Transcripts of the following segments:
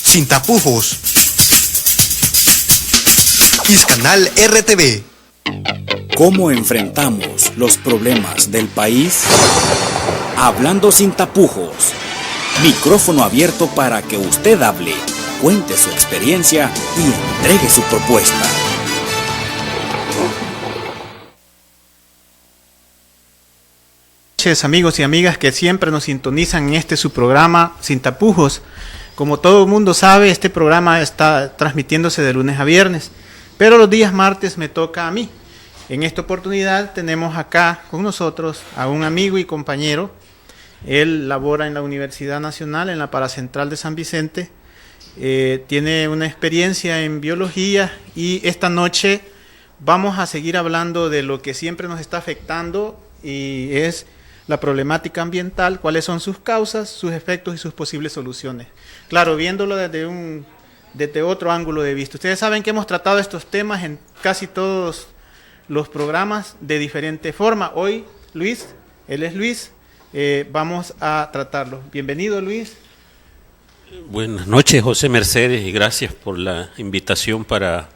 sin tapujos. Quiscanal RTV. ¿Cómo enfrentamos los problemas del país? Hablando sin tapujos. Micrófono abierto para que usted hable, cuente su experiencia y entregue su propuesta. Amigos y amigas que siempre nos sintonizan en su programa Sin Tapujos. Como todo el mundo sabe, este programa está transmitiéndose de lunes a viernes, pero los días martes me toca a mí. En esta oportunidad tenemos acá con nosotros a un amigo y compañero. Él labora en la Universidad Nacional, en la Paracentral de San Vicente. Tiene una experiencia en biología y esta noche vamos a seguir hablando de lo que siempre nos está afectando y es la problemática ambiental, cuáles son sus causas, sus efectos y sus posibles soluciones. Claro, viéndolo desde otro ángulo de vista. Ustedes saben que hemos tratado estos temas en casi todos los programas de diferente forma. Hoy, Luis, él es Luis, vamos a tratarlo. Bienvenido, Luis. Buenas noches, José Mercedes, y gracias por la invitación para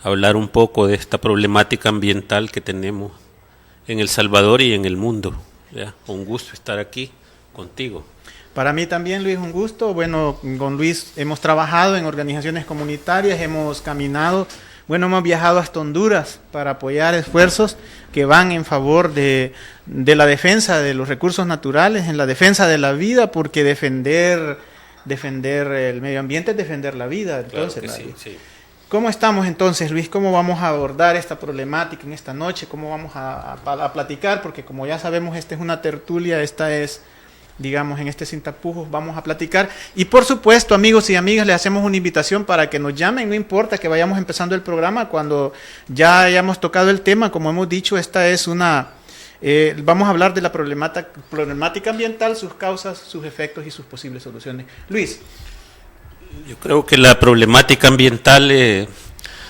hablar un poco de esta problemática ambiental que tenemos en El Salvador y en el mundo. Ya, un gusto estar aquí contigo. Para mí también, Luis, un gusto. Bueno, con Luis hemos trabajado en organizaciones comunitarias, hemos caminado, hemos viajado hasta Honduras para apoyar esfuerzos que van en favor de la defensa de los recursos naturales, en la defensa de la vida, porque defender el medio ambiente es defender la vida. Entonces, claro que sí. ¿Cómo estamos entonces, Luis? ¿Cómo vamos a abordar esta problemática en esta noche? ¿Cómo vamos a platicar? Porque como ya sabemos, esta es una tertulia, esta es, digamos, en Sin Tapujos vamos a platicar. Y por supuesto, amigos y amigas, les hacemos una invitación para que nos llamen, no importa que vayamos empezando el programa, cuando ya hayamos tocado el tema, como hemos dicho, esta es vamos a hablar de la problemática ambiental, sus causas, sus efectos y sus posibles soluciones. Luis. Yo creo que la problemática ambiental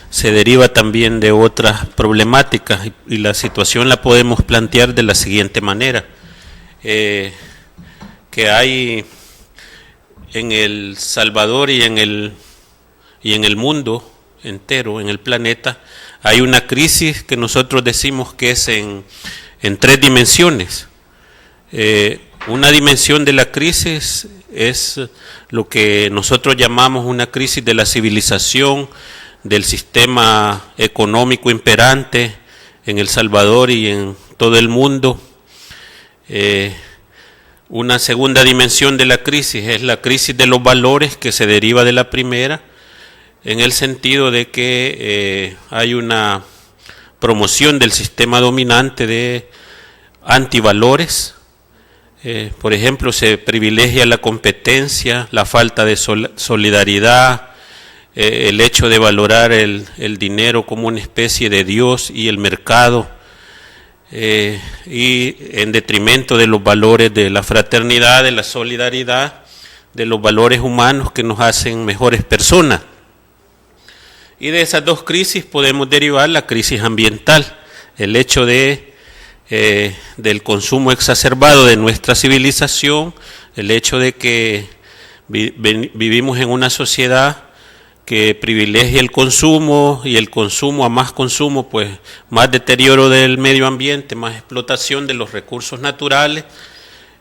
se deriva también de otras problemáticas y la situación la podemos plantear de la siguiente manera. Que hay en El Salvador y en el mundo entero, en el planeta, hay una crisis que nosotros decimos que es en tres dimensiones. Una dimensión de la crisis es lo que nosotros llamamos una crisis de la civilización, del sistema económico imperante en El Salvador y en todo el mundo. Una segunda dimensión de la crisis es la crisis de los valores, que se deriva de la primera, en el sentido de que hay una promoción del sistema dominante de antivalores. Por ejemplo, se privilegia la competencia, la falta de solidaridad, el hecho de valorar el dinero como una especie de Dios y el mercado, y en detrimento de los valores de la fraternidad, de la solidaridad, de los valores humanos que nos hacen mejores personas. Y de esas dos crisis podemos derivar la crisis ambiental, el hecho del consumo exacerbado de nuestra civilización, el hecho de que vivimos en una sociedad que privilegia el consumo, y el consumo, a más consumo, pues más deterioro del medio ambiente, más explotación de los recursos naturales,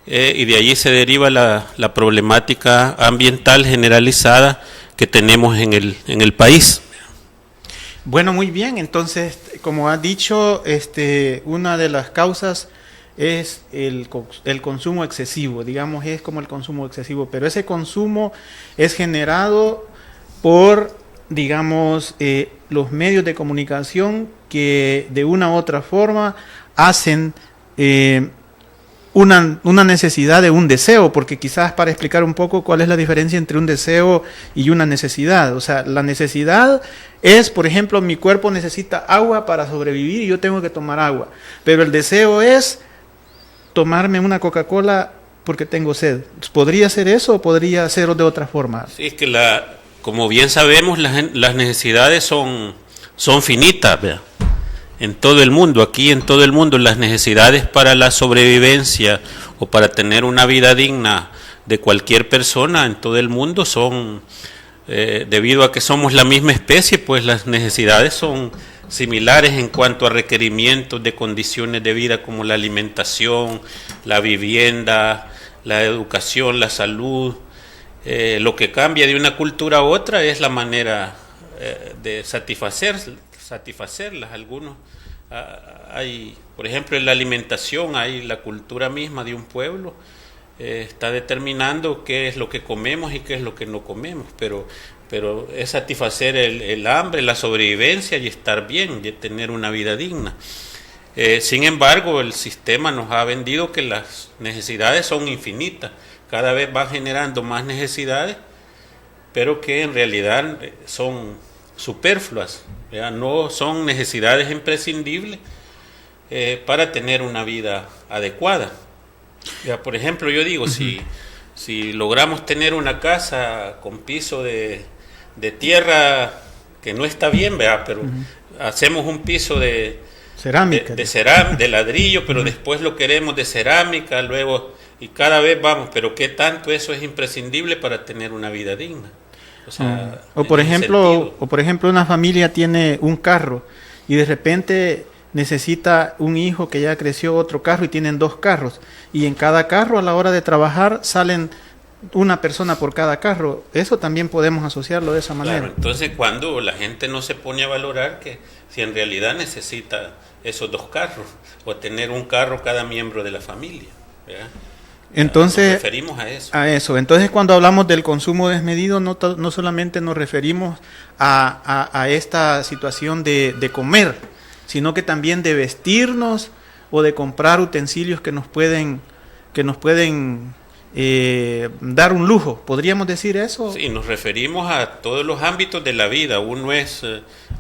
y de allí se deriva la problemática ambiental generalizada que tenemos en el país. Bueno, muy bien. Entonces, como ha dicho, una de las causas es el consumo excesivo, digamos, es como el consumo excesivo, pero ese consumo es generado por, digamos, los medios de comunicación que de una u otra forma hacen una necesidad de un deseo, porque quizás para explicar un poco cuál es la diferencia entre un deseo y una necesidad. O sea, la necesidad es, por ejemplo, mi cuerpo necesita agua para sobrevivir y yo tengo que tomar agua, pero el deseo es tomarme una Coca-Cola porque tengo sed. ¿Podría ser eso o podría ser de otra forma? Sí, es que como bien sabemos, las necesidades son finitas, ¿verdad? En todo el mundo, aquí en todo el mundo, las necesidades para la sobrevivencia o para tener una vida digna de cualquier persona en todo el mundo son debido a que somos la misma especie, pues las necesidades son similares en cuanto a requerimientos de condiciones de vida como la alimentación, la vivienda, la educación, la salud. Lo que cambia de una cultura a otra es la manera de satisfacerlas. Algunos hay, por ejemplo, en la alimentación, hay la cultura misma de un pueblo está determinando qué es lo que comemos y qué es lo que no comemos, pero es satisfacer el hambre, la sobrevivencia y estar bien, y tener una vida digna. Sin embargo, el sistema nos ha vendido que las necesidades son infinitas, cada vez van generando más necesidades, pero que en realidad son superfluas, ¿verdad? No son necesidades imprescindibles para tener una vida adecuada. Ya, por ejemplo, yo digo, si logramos tener una casa con piso de tierra que no está bien, ¿verdad? Pero hacemos un piso de cerámica, de ladrillo, pero después lo queremos de cerámica, luego, y cada vez vamos, pero ¿qué tanto eso es imprescindible para tener una vida digna? O sea, o por ejemplo, una familia tiene un carro y de repente necesita un hijo que ya creció otro carro y tienen 2 carros, y en cada carro a la hora de trabajar salen una persona por cada carro. Eso también podemos asociarlo de esa manera. Claro, entonces cuando la gente no se pone a valorar que si en realidad necesita esos 2 carros o tener un carro cada miembro de la familia, ¿verdad? Entonces, nos referimos a eso. Entonces, cuando hablamos del consumo desmedido, no solamente nos referimos a esta situación de comer, sino que también de vestirnos o de comprar utensilios que nos pueden dar un lujo. ¿Podríamos decir eso? Sí, nos referimos a todos los ámbitos de la vida. Uno es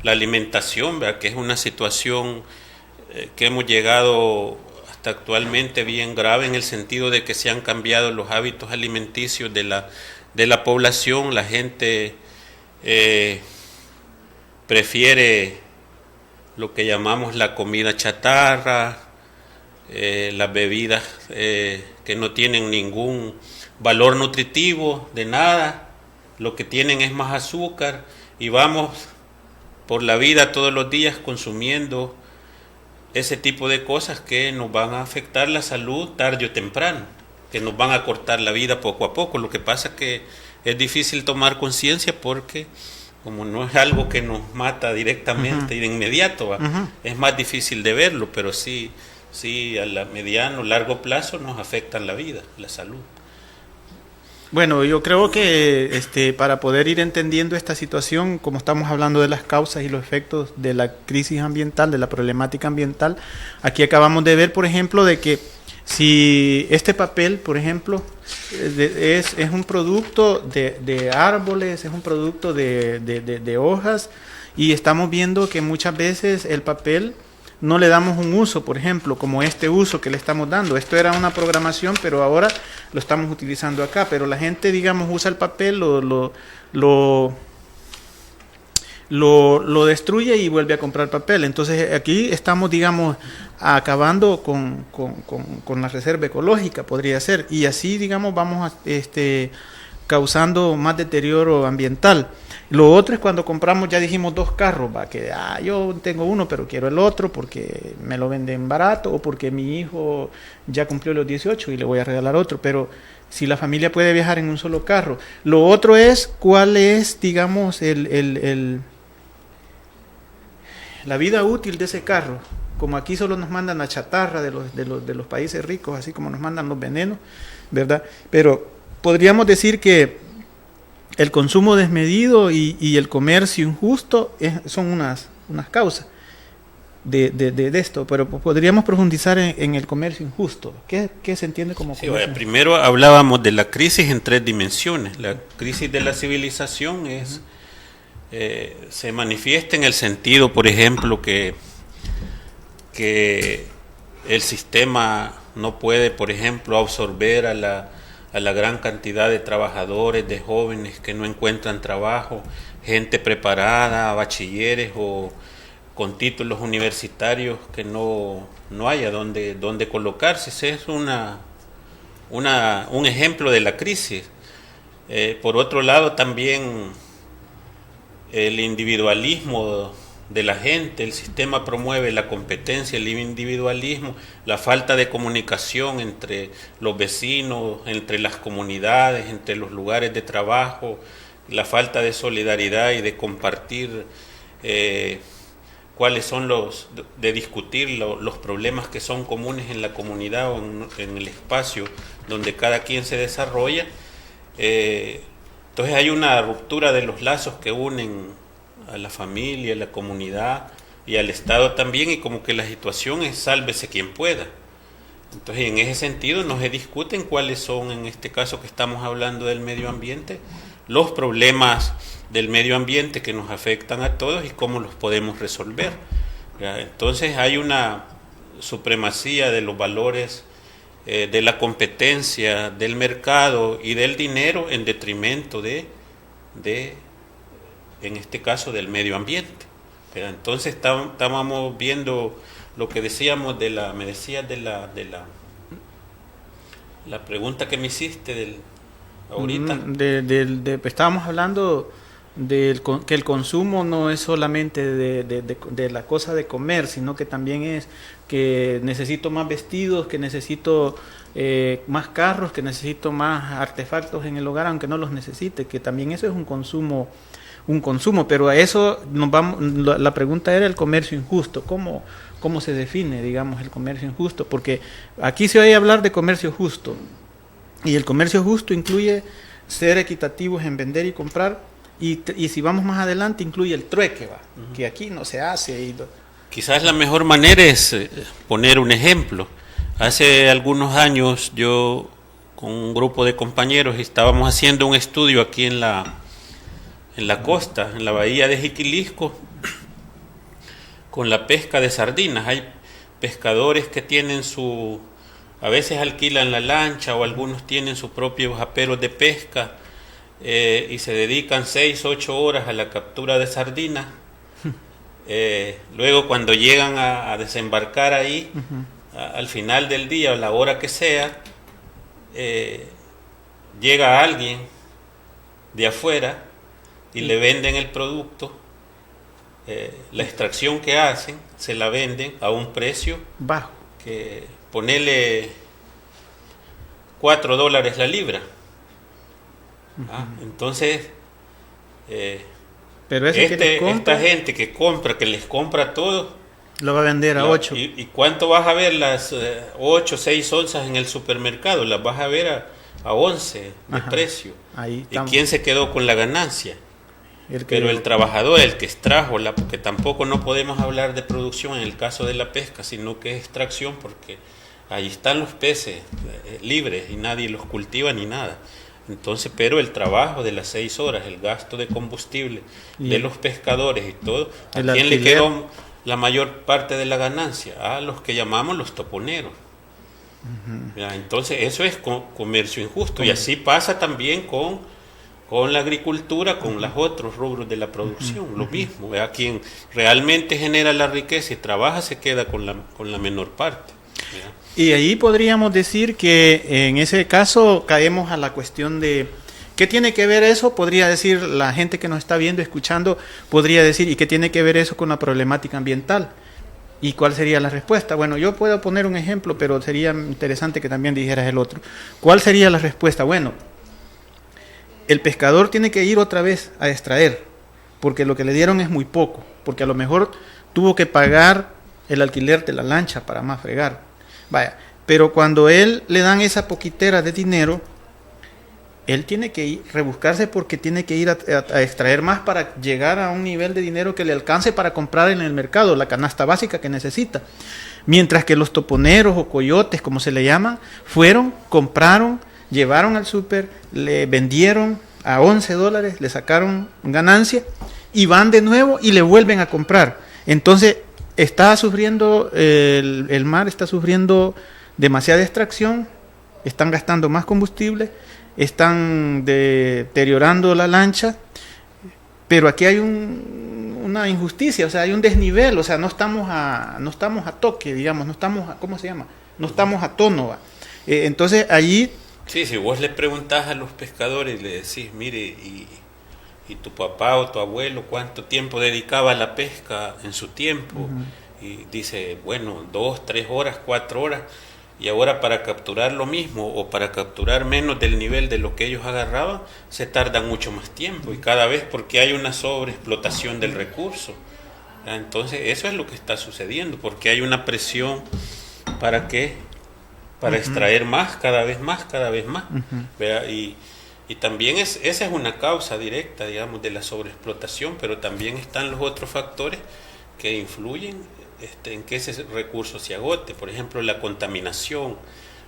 la alimentación, ¿verdad? Que es una situación que hemos llegado hasta actualmente bien grave, en el sentido de que se han cambiado los hábitos alimenticios de la población. La gente prefiere lo que llamamos la comida chatarra, las bebidas que no tienen ningún valor nutritivo de nada, lo que tienen es más azúcar, y vamos por la vida todos los días consumiendo ese tipo de cosas que nos van a afectar la salud tarde o temprano, que nos van a cortar la vida poco a poco. Lo que pasa es que es difícil tomar conciencia porque como no es algo que nos mata directamente y de inmediato, es más difícil de verlo, pero sí a la mediano, largo plazo nos afectan la vida, la salud. Bueno, yo creo que para poder ir entendiendo esta situación, como estamos hablando de las causas y los efectos de la crisis ambiental, de la problemática ambiental, aquí acabamos de ver, por ejemplo, de que si este papel, por ejemplo, es un producto de árboles, es un producto de hojas, y estamos viendo que muchas veces el papel no le damos un uso, por ejemplo, como este uso que le estamos dando. Esto era una programación, pero ahora lo estamos utilizando acá. Pero la gente, digamos, usa el papel, lo destruye y vuelve a comprar papel. Entonces aquí estamos, digamos, acabando con la reserva ecológica, podría ser. Y así, digamos, vamos causando más deterioro ambiental. Lo otro es cuando compramos, ya dijimos, 2 carros, que yo tengo uno pero quiero el otro porque me lo venden barato, o porque mi hijo ya cumplió los 18 y le voy a regalar otro. Pero si la familia puede viajar en un solo carro. Lo otro es cuál es, digamos, la vida útil de ese carro. Como aquí solo nos mandan la chatarra de los países ricos, así como nos mandan los venenos, ¿verdad? Pero podríamos decir que el consumo desmedido y el comercio injusto son unas causas de esto, pero podríamos profundizar en el comercio injusto. ¿Qué se entiende como comercio? Sí, primero hablábamos de la crisis en 3 dimensiones. La crisis de la civilización se manifiesta en el sentido, por ejemplo, que el sistema no puede, por ejemplo, absorber a la gran cantidad de trabajadores, de jóvenes que no encuentran trabajo, gente preparada, bachilleres o con títulos universitarios que no haya donde colocarse. Ese es un ejemplo de la crisis. Por otro lado, también el individualismo de la gente, el sistema promueve la competencia, el individualismo, la falta de comunicación entre los vecinos, entre las comunidades, entre los lugares de trabajo, la falta de solidaridad y de compartir cuáles son de discutir los problemas que son comunes en la comunidad o en el espacio donde cada quien se desarrolla. Entonces hay una ruptura de los lazos que unen a la familia, a la comunidad y al Estado también, y como que la situación es sálvese quien pueda. Entonces en ese sentido no se discuten cuáles son, en este caso que estamos hablando del medio ambiente, los problemas del medio ambiente que nos afectan a todos y cómo los podemos resolver. ¿Ya? Entonces hay una supremacía de los valores de la competencia, del mercado y del dinero en detrimento de en este caso del medio ambiente. Entonces estábamos viendo lo que decíamos me decías de la pregunta que me hiciste ahorita. Estábamos hablando que el consumo no es solamente de la cosa de comer, sino que también es que necesito más vestidos, que necesito más carros, que necesito más artefactos en el hogar, aunque no los necesite, que también eso es un consumo, pero a eso la pregunta era el comercio injusto. ¿Cómo se define, digamos, el comercio injusto? Porque aquí se oye hablar de comercio justo, y el comercio justo incluye ser equitativos en vender y comprar, y si vamos más adelante incluye el trueque, que aquí no se hace. Quizás la mejor manera es poner un ejemplo. Hace algunos años yo con un grupo de compañeros estábamos haciendo un estudio aquí en la costa, en la bahía de Jiquilisco, con la pesca de sardinas. Hay pescadores que tienen a veces alquilan la lancha, o algunos tienen sus propios aperos de pesca, y se dedican 6-8 horas a la captura de sardinas. Luego cuando llegan a desembarcar ahí, al final del día o la hora que sea, llega alguien de afuera y le venden el producto, la extracción que hacen, se la venden a un precio bajo, que ponele $4 la libra. Entonces pero esta gente que les compra todo, lo va a vender a 8. ¿Y cuánto vas a ver las 8, 6 onzas en el supermercado? Las vas a ver a 11 de precio. Ahí ¿Y quién se quedó con la ganancia? Pero el trabajador, el que extrajo, porque tampoco no podemos hablar de producción en el caso de la pesca, sino que es extracción, porque ahí están los peces libres y nadie los cultiva ni nada. Entonces, pero el trabajo de las 6 horas, el gasto de combustible de los pescadores y todo, ¿a quién le quedó la mayor parte de la ganancia? A los que llamamos los toponeros. Entonces eso es comercio injusto, y así pasa también con la agricultura, con los otros rubros de la producción, lo mismo. A quien realmente genera la riqueza y trabaja se queda con la menor parte. Y ahí podríamos decir que en ese caso caemos a la cuestión de ¿qué tiene que ver eso? Podría decir la gente que nos está viendo, escuchando, podría decir, ¿y qué tiene que ver eso con la problemática ambiental? ¿Y cuál sería la respuesta? Bueno, yo puedo poner un ejemplo, pero sería interesante que también dijeras el otro. ¿Cuál sería la respuesta? Bueno, el pescador tiene que ir otra vez a extraer, porque lo que le dieron es muy poco, porque a lo mejor tuvo que pagar el alquiler de la lancha para más fregar. Vaya, pero cuando él le dan esa poquitera de dinero, él tiene que rebuscarse, porque tiene que ir a extraer más para llegar a un nivel de dinero que le alcance para comprar en el mercado la canasta básica que necesita. Mientras que los toponeros o coyotes, como se le llaman, fueron, compraron, llevaron al súper, le vendieron a $11, le sacaron ganancia y van de nuevo y le vuelven a comprar. Entonces está sufriendo el mar, está sufriendo demasiada extracción, están gastando más combustible, están deteriorando la lancha, pero aquí hay una injusticia, o sea, hay un desnivel, o sea, no estamos a toque, digamos, no estamos a, ¿cómo se llama? No estamos a tono. Entonces allí... Sí, si vos le preguntás a los pescadores y le decís, mire, ¿y y tu papá o tu abuelo cuánto tiempo dedicaba a la pesca en su tiempo, y dice, bueno, 2, 3 horas, 4 horas, y ahora para capturar lo mismo o para capturar menos del nivel de lo que ellos agarraban, se tarda mucho más tiempo, y cada vez porque hay una sobreexplotación del recurso. Entonces eso es lo que está sucediendo, porque hay una presión para extraer más, cada vez más, cada vez más. Y también esa es una causa directa, digamos, de la sobreexplotación, pero también están los otros factores que influyen en que ese recurso se agote. Por ejemplo, la contaminación,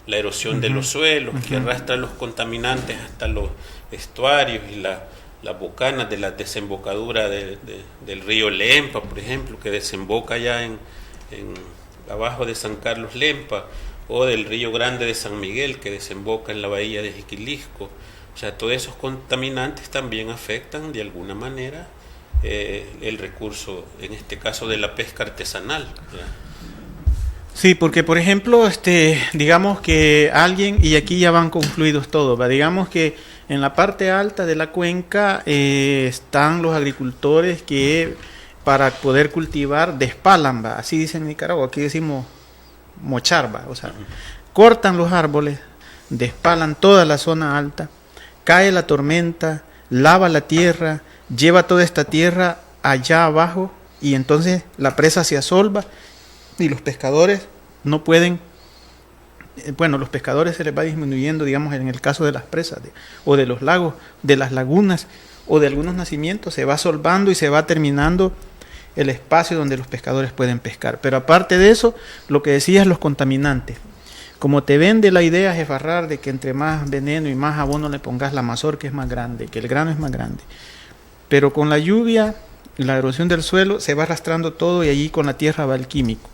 la erosión de los suelos, que arrastra los contaminantes hasta los estuarios y las bocanas de la desembocadura del río Lempa, por ejemplo, que desemboca ya abajo de San Carlos Lempa, o del río Grande de San Miguel, que desemboca en la bahía de Jiquilisco. O sea, todos esos contaminantes también afectan de alguna manera el recurso, en este caso de la pesca artesanal, ¿ya? Sí, porque por ejemplo, digamos que alguien, y aquí ya van confluidos todos, ¿va? Digamos que en la parte alta de la cuenca están los agricultores que para poder cultivar despalan, ¿va? Así dicen en Nicaragua, aquí decimos mochar, ¿va? O sea, cortan los árboles, despalan toda la zona alta, cae la tormenta, lava la tierra, lleva toda esta tierra allá abajo y entonces la presa se asolva y los pescadores no pueden, bueno, los pescadores se les va disminuyendo, digamos, en el caso de las presas o de los lagos, de las lagunas o de algunos nacimientos, se va solvando y se va terminando el espacio donde los pescadores pueden pescar. Pero aparte de eso, lo que decías, los contaminantes. Como te vende la idea, Jefarrar, de que entre más veneno y más abono le pongas, la mazorca es más grande, que el grano es más grande. Pero con la lluvia y la erosión del suelo se va arrastrando todo y allí con la tierra va el químico.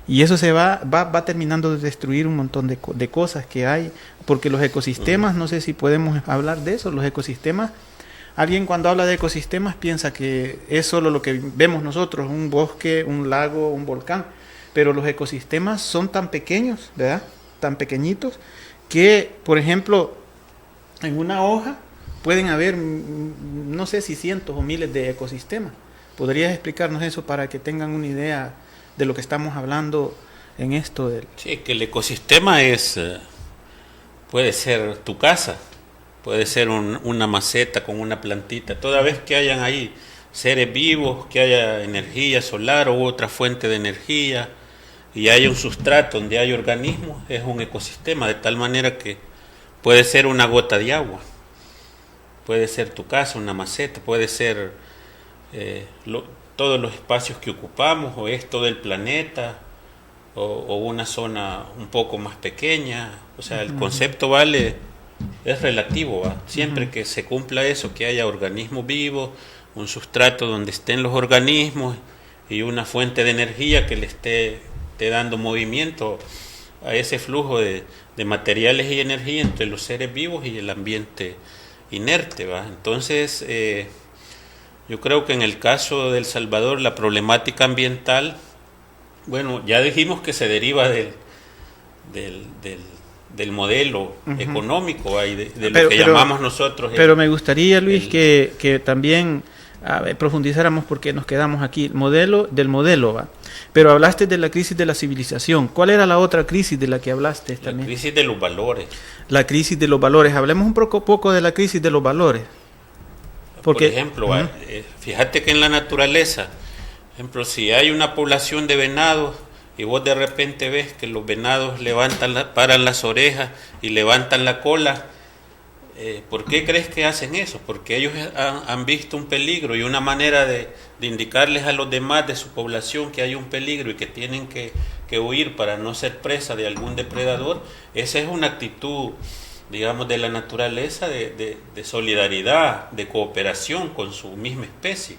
Y eso se va terminando de destruir un montón de cosas que hay, porque los ecosistemas, no sé si podemos hablar de eso, los ecosistemas, alguien cuando habla de ecosistemas piensa que es solo lo que vemos nosotros, un bosque, un lago, un volcán, pero los ecosistemas son tan pequeños, ¿verdad? Tan pequeñitos, que, por ejemplo, en una hoja pueden haber, no sé si cientos o miles de ecosistemas. ¿Podrías explicarnos eso para que tengan una idea de lo que estamos hablando en esto? Sí, que el ecosistema puede ser tu casa, puede ser una maceta con una plantita. Toda vez que hayan ahí seres vivos, que haya energía solar u otra fuente de energía, y haya un sustrato donde hay organismos, es un ecosistema, de tal manera que puede ser una gota de agua, puede ser tu casa, una maceta, puede ser todos los espacios que ocupamos, o es todo el planeta, o una zona un poco más pequeña. O sea, el concepto es relativo, ¿va? Siempre que se cumpla eso, que haya organismos vivos, un sustrato donde estén los organismos y una fuente de energía que le esté dando movimiento a ese flujo de materiales y energía entre los seres vivos y el ambiente inerte, ¿va? Entonces, yo creo que en el caso de El Salvador la problemática ambiental, bueno, ya dijimos que se deriva del modelo económico, ¿va? Y de lo que llamamos nosotros. Pero me gustaría, Luis, que también profundizáramos, porque nos quedamos aquí, del modelo, ¿va? Pero hablaste de la crisis de la civilización. ¿Cuál era la otra crisis de la que hablaste también? La crisis de los valores. La crisis de los valores. Hablemos un poco de la crisis de los valores. Por ejemplo, fíjate que en la naturaleza, por ejemplo, si hay una población de venados y vos de repente ves que los venados paran las orejas y levantan la cola, ¿por qué crees que hacen eso? Porque ellos han visto un peligro, y una manera de indicarles a los demás de su población que hay un peligro y que tienen que huir para no ser presa de algún depredador. Esa es una actitud, digamos, de la naturaleza de solidaridad, de cooperación con su misma especie.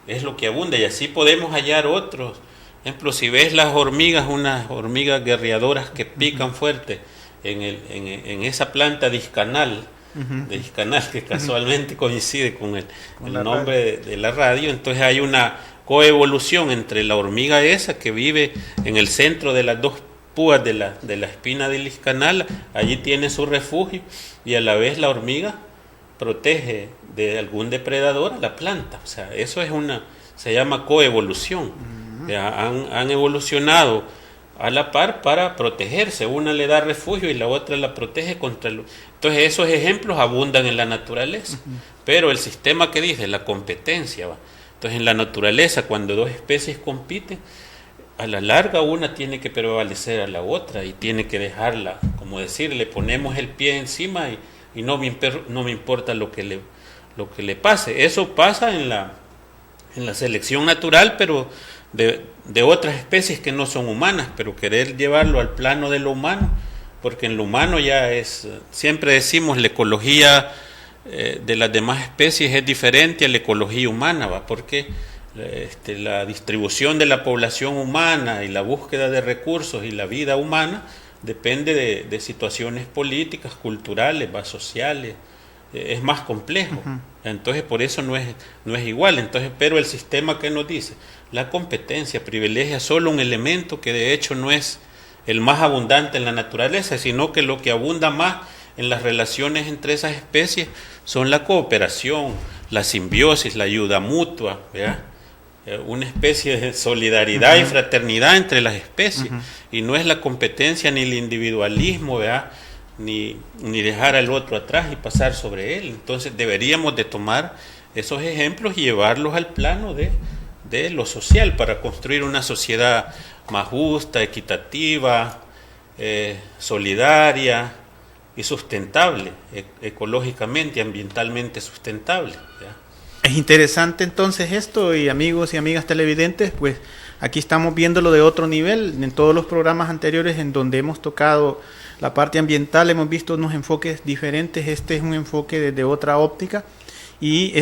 Es lo que abunda, y así podemos hallar otros. Por ejemplo, si ves las hormigas, unas hormigas guerreadoras que pican fuerte en esa planta discanal, que casualmente coincide con el nombre de la radio, entonces hay una coevolución entre la hormiga esa que vive en el centro de las dos púas de la espina del iscanal, allí tiene su refugio, y a la vez la hormiga protege de algún depredador a la planta. O sea, eso es se llama coevolución. Han evolucionado a la par para protegerse. Una le da refugio y la otra la protege contra el... Entonces esos ejemplos abundan en la naturaleza. Pero el sistema que dice, la competencia, ¿va? Entonces en la naturaleza, cuando dos especies compiten, a la larga una tiene que prevalecer a la otra y tiene que dejarla, como decir, le ponemos el pie encima y no me importa lo que le pase. Eso pasa en la selección natural, pero de otras especies que no son humanas, pero querer llevarlo al plano de lo humano, porque en lo humano ya siempre decimos, la ecología de las demás especies es diferente a la ecología humana, ¿va? Porque la distribución de la población humana y la búsqueda de recursos y la vida humana depende de situaciones políticas, culturales, ¿va? Sociales, es más complejo. Entonces por eso no es igual. Entonces, pero el sistema que nos dice, la competencia privilegia solo un elemento que de hecho no es el más abundante en la naturaleza, sino que lo que abunda más en las relaciones entre esas especies son la cooperación, la simbiosis, la ayuda mutua, ¿verdad? Una especie de solidaridad y fraternidad entre las especies, y no es la competencia ni el individualismo, ¿verdad? Ni dejar al otro atrás y pasar sobre él. Entonces deberíamos de tomar esos ejemplos y llevarlos al plano de lo social para construir una sociedad más justa, equitativa, solidaria y sustentable, ecológicamente y ambientalmente sustentable, ¿ya? Es interesante entonces esto, y amigos y amigas televidentes, pues aquí estamos viéndolo de otro nivel. En todos los programas anteriores en donde hemos tocado la parte ambiental hemos visto unos enfoques diferentes. Este es un enfoque desde otra óptica. Y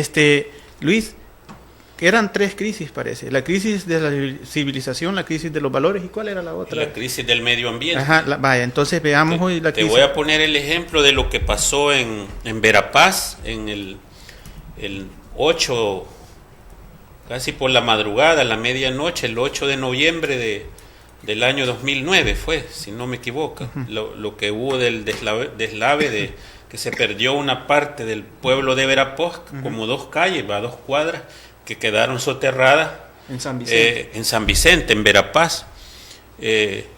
Luis, eran 3 crisis, parece: la crisis de la civilización, la crisis de los valores, ¿y cuál era la otra? La crisis del medio ambiente. Ajá, vaya, entonces veamos hoy la crisis. Te voy a poner el ejemplo de lo que pasó en Verapaz en el 8, casi por la madrugada, la medianoche, el 8 de noviembre del año 2009 fue, si no me equivoco, lo que hubo del deslave de que se perdió una parte del pueblo de Verapaz, como 2 calles, 2 cuadras, que quedaron soterradas en San Vicente. En San Vicente, en Verapaz.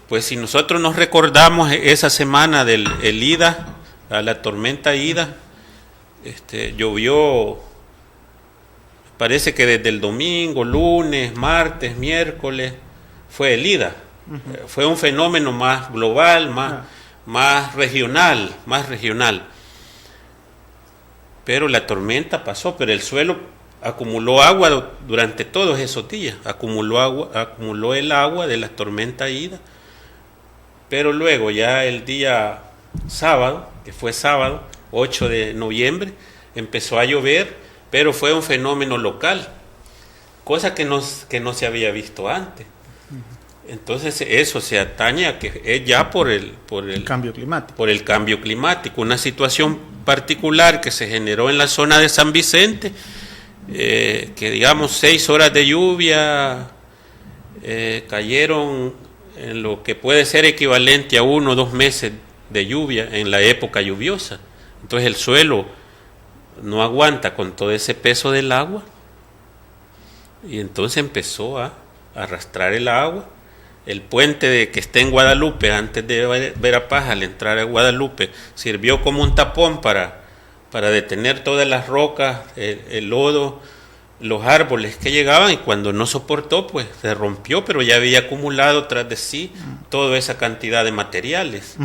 Pues si nosotros nos recordamos esa semana del Ida, la tormenta Ida, llovió, parece que desde el domingo, lunes, martes, miércoles, fue el Ida. Fue un fenómeno más global, más regional. Pero la tormenta pasó, pero el suelo acumuló agua durante todos esos días, acumuló el agua de la tormenta Ida, pero luego ya el día sábado, que fue sábado, 8 de noviembre, empezó a llover, pero fue un fenómeno local, cosa que no se había visto antes. Entonces eso se atañe a que es ya por el cambio climático. Por el cambio climático, una situación particular que se generó en la zona de San Vicente, que digamos 6 horas de lluvia cayeron en lo que puede ser equivalente a 1 o 2 meses de lluvia en la época lluviosa. Entonces el suelo no aguanta con todo ese peso del agua y entonces empezó a arrastrar el agua. El puente que está en Guadalupe, antes de Verapaz, al entrar a Guadalupe, sirvió como un tapón para detener todas las rocas, el lodo, los árboles que llegaban, y cuando no soportó, pues se rompió, pero ya había acumulado tras de sí toda esa cantidad de materiales.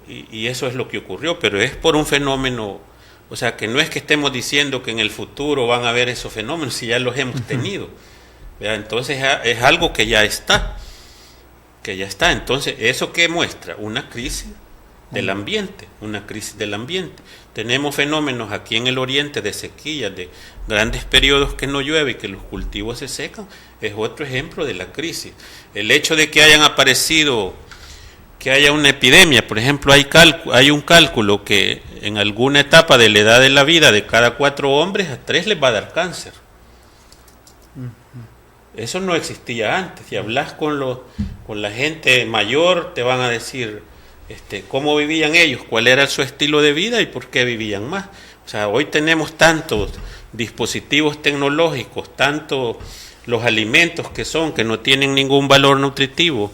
Y eso es lo que ocurrió, pero es por un fenómeno, o sea, que no es que estemos diciendo que en el futuro van a haber esos fenómenos, si ya los hemos tenido. Entonces es algo que ya está. Entonces, ¿eso qué muestra? Una crisis del ambiente, Tenemos fenómenos aquí en el oriente de sequía, de grandes periodos que no llueve y que los cultivos se secan, es otro ejemplo de la crisis. El hecho de que hayan aparecido, que haya una epidemia, por ejemplo, hay un cálculo que en alguna etapa de la edad de la vida de cada 4 hombres, a 3 les va a dar cáncer. Eso no existía antes. Si hablas con la gente mayor, te van a decir cómo vivían ellos, cuál era su estilo de vida y por qué vivían más. O sea, hoy tenemos tantos dispositivos tecnológicos, tanto los alimentos que no tienen ningún valor nutritivo,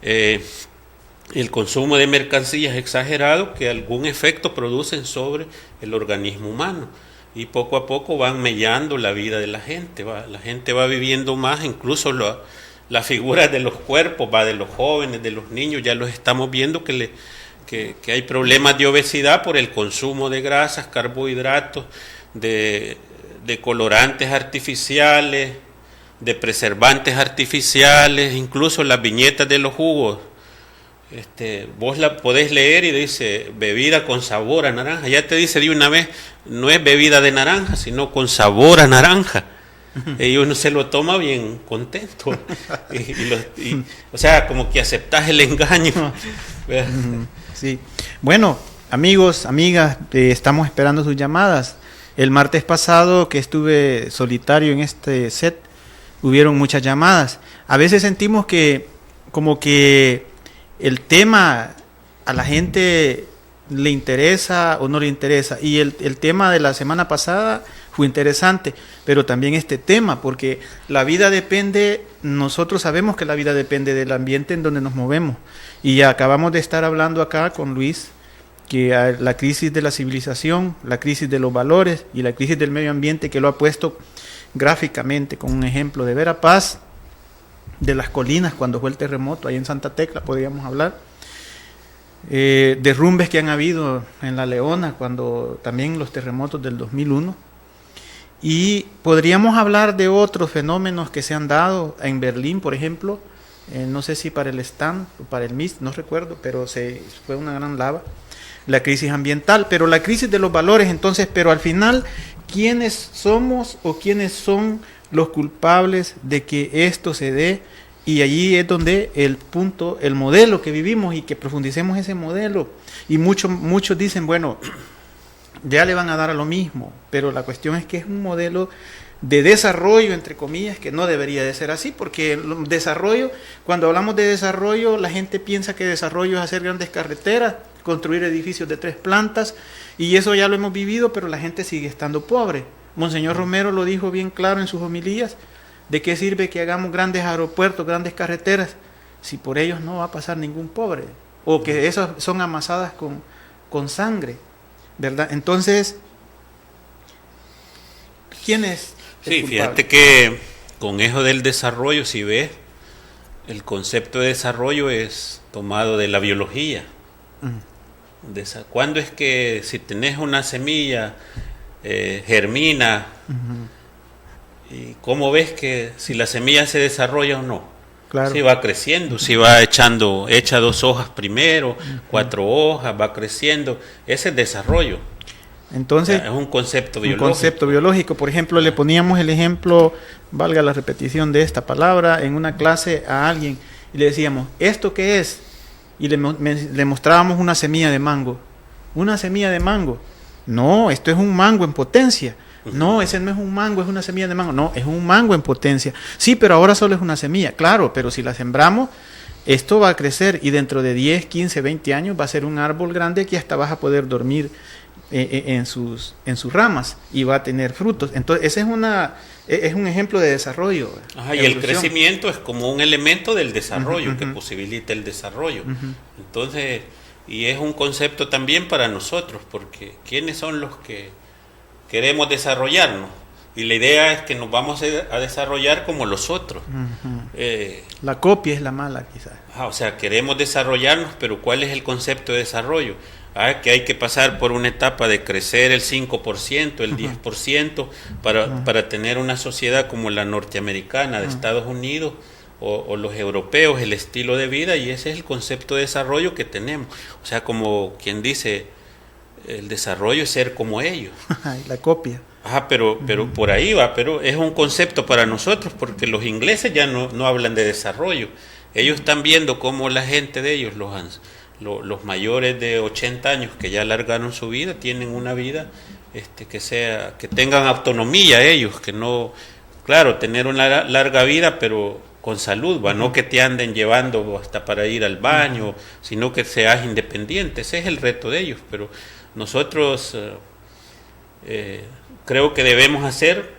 el consumo de mercancías exagerado que algún efecto producen sobre el organismo humano, y poco a poco van mellando la vida de la gente va viviendo más, incluso la figura de los cuerpos, de los jóvenes, de los niños, ya los estamos viendo que hay problemas de obesidad por el consumo de grasas, carbohidratos, de colorantes artificiales, de preservantes artificiales, incluso las viñetas de los jugos. Vos la podés leer y dice bebida con sabor a naranja, ya te dice de una vez, no es bebida de naranja, sino con sabor a naranja. Y uno se lo toma bien contento. O sea, como que aceptás el engaño. Sí. Bueno, amigos, amigas, estamos esperando sus llamadas. El martes pasado que estuve solitario en este set, hubieron muchas llamadas. A veces sentimos que como que el tema a la gente le interesa o no le interesa. Y el tema de la semana pasada fue interesante, pero también este tema, porque la vida depende, nosotros sabemos que la vida depende del ambiente en donde nos movemos. Y acabamos de estar hablando acá con Luis, que la crisis de la civilización, la crisis de los valores y la crisis del medio ambiente, que lo ha puesto gráficamente con un ejemplo de Verapaz, de las colinas cuando fue el terremoto, ahí en Santa Tecla podríamos hablar, derrumbes que han habido en La Leona, cuando también los terremotos del 2001, y podríamos hablar de otros fenómenos que se han dado en Berlín, por ejemplo, no sé si para el stand o para el MIST, no recuerdo, pero fue una gran lava, la crisis ambiental, pero la crisis de los valores. Entonces, pero al final, ¿quiénes somos o quiénes son los culpables de que esto se dé? Y allí es donde el punto, el modelo que vivimos, y que profundicemos ese modelo. Y muchos dicen, bueno, ya le van a dar a lo mismo, pero la cuestión es que es un modelo de desarrollo, entre comillas, que no debería de ser así, porque el desarrollo, cuando hablamos de desarrollo, la gente piensa que desarrollo es hacer grandes carreteras, construir edificios de 3 plantas, y eso ya lo hemos vivido, pero la gente sigue estando pobre. Monseñor Romero lo dijo bien claro en sus homilías: ¿de qué sirve que hagamos grandes aeropuertos, grandes carreteras, si por ellos no va a pasar ningún pobre? O que esas son amasadas con sangre, ¿verdad? Entonces, ¿quién es el culpable? Fíjate que con eso del desarrollo, si ves, el concepto de desarrollo es tomado de la biología. ¿Cuándo es que si tenés una semilla germina? ¿Y cómo ves que si la semilla se desarrolla o no? Claro. Si va creciendo, si va echa 2 hojas primero, 4 hojas, va creciendo, ese es desarrollo. Entonces, es un concepto biológico. Un concepto biológico. Por ejemplo, le poníamos el ejemplo, valga la repetición de esta palabra, en una clase a alguien y le decíamos, ¿esto qué es? Y le mostrábamos una semilla de mango. ¿Una semilla de mango? No, esto es un mango en potencia. No, ese no es un mango, es una semilla de mango. No, es un mango en potencia. Sí, pero ahora solo es una semilla. Claro, pero si la sembramos, esto va a crecer y dentro de 10, 15, 20 años va a ser un árbol grande que hasta vas a poder dormir en sus ramas y va a tener frutos. Entonces, ese es un ejemplo de desarrollo. Ajá, y el crecimiento es como un elemento del desarrollo, que posibilita el desarrollo. Entonces, y es un concepto también para nosotros, porque ¿quiénes son los que queremos desarrollarnos? Y la idea es que nos vamos a desarrollar como los otros. La copia es la mala, quizás. O sea, queremos desarrollarnos, pero ¿cuál es el concepto de desarrollo? Que hay que pasar por una etapa de crecer el 5%, el 10%, para tener una sociedad como la norteamericana de Estados Unidos o los europeos, el estilo de vida, y ese es el concepto de desarrollo que tenemos. O sea, como quien dice, el desarrollo es ser como ellos. La copia. Pero por ahí va, pero es un concepto para nosotros, porque los ingleses ya no hablan de desarrollo. Ellos están viendo cómo la gente de ellos, los mayores de 80 años que ya alargaron su vida, tienen una vida que tengan autonomía ellos, que no, claro, tener una larga vida, pero con salud, no que te anden llevando hasta para ir al baño, sino que seas independiente. Ese es el reto de ellos, pero nosotros creo que debemos hacer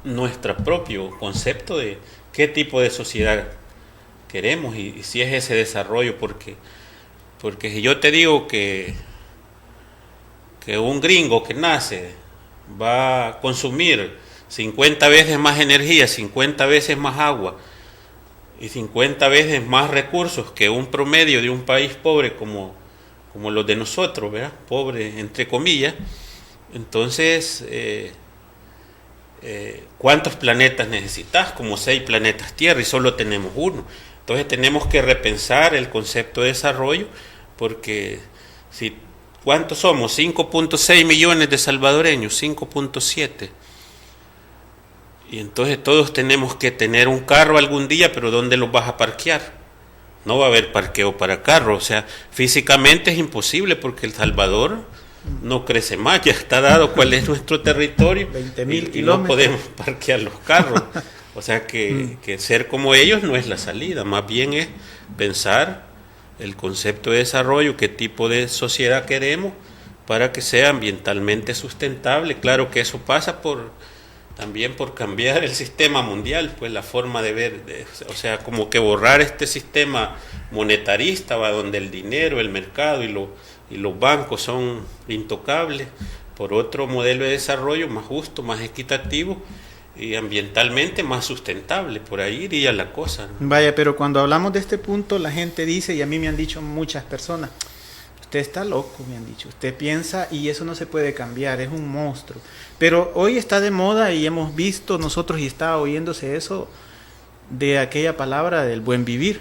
nuestro propio concepto de qué tipo de sociedad queremos y si es ese desarrollo, porque si yo te digo que un gringo que nace va a consumir 50 veces más energía, 50 veces más agua y 50 veces más recursos que un promedio de un país pobre como los de nosotros, ¿verdad? Pobre entre comillas, entonces ¿cuántos planetas necesitas? Como 6 planetas Tierra y solo tenemos uno. Entonces tenemos que repensar el concepto de desarrollo, porque si ¿cuántos somos? 5.6 millones de salvadoreños, 5.7. Y entonces todos tenemos que tener un carro algún día, pero ¿dónde los vas a parquear? No va a haber parqueo para carros, o sea, físicamente es imposible porque El Salvador no crece más, ya está dado cuál es nuestro territorio 20.000 y no podemos parquear los carros. O sea que ser como ellos no es la salida, más bien es pensar el concepto de desarrollo, qué tipo de sociedad queremos para que sea ambientalmente sustentable. Claro que eso pasa también por cambiar el sistema mundial, pues la forma de ver, o sea, como que borrar este sistema monetarista, va donde el dinero, el mercado y los bancos son intocables, por otro modelo de desarrollo más justo, más equitativo y ambientalmente más sustentable. Por ahí iría la cosa, ¿no? Vaya, pero cuando hablamos de este punto, la gente dice, y a mí me han dicho muchas personas, usted está loco, me han dicho, usted piensa y eso no se puede cambiar, es un monstruo. Pero hoy está de moda y hemos visto nosotros y está oyéndose eso de aquella palabra del buen vivir,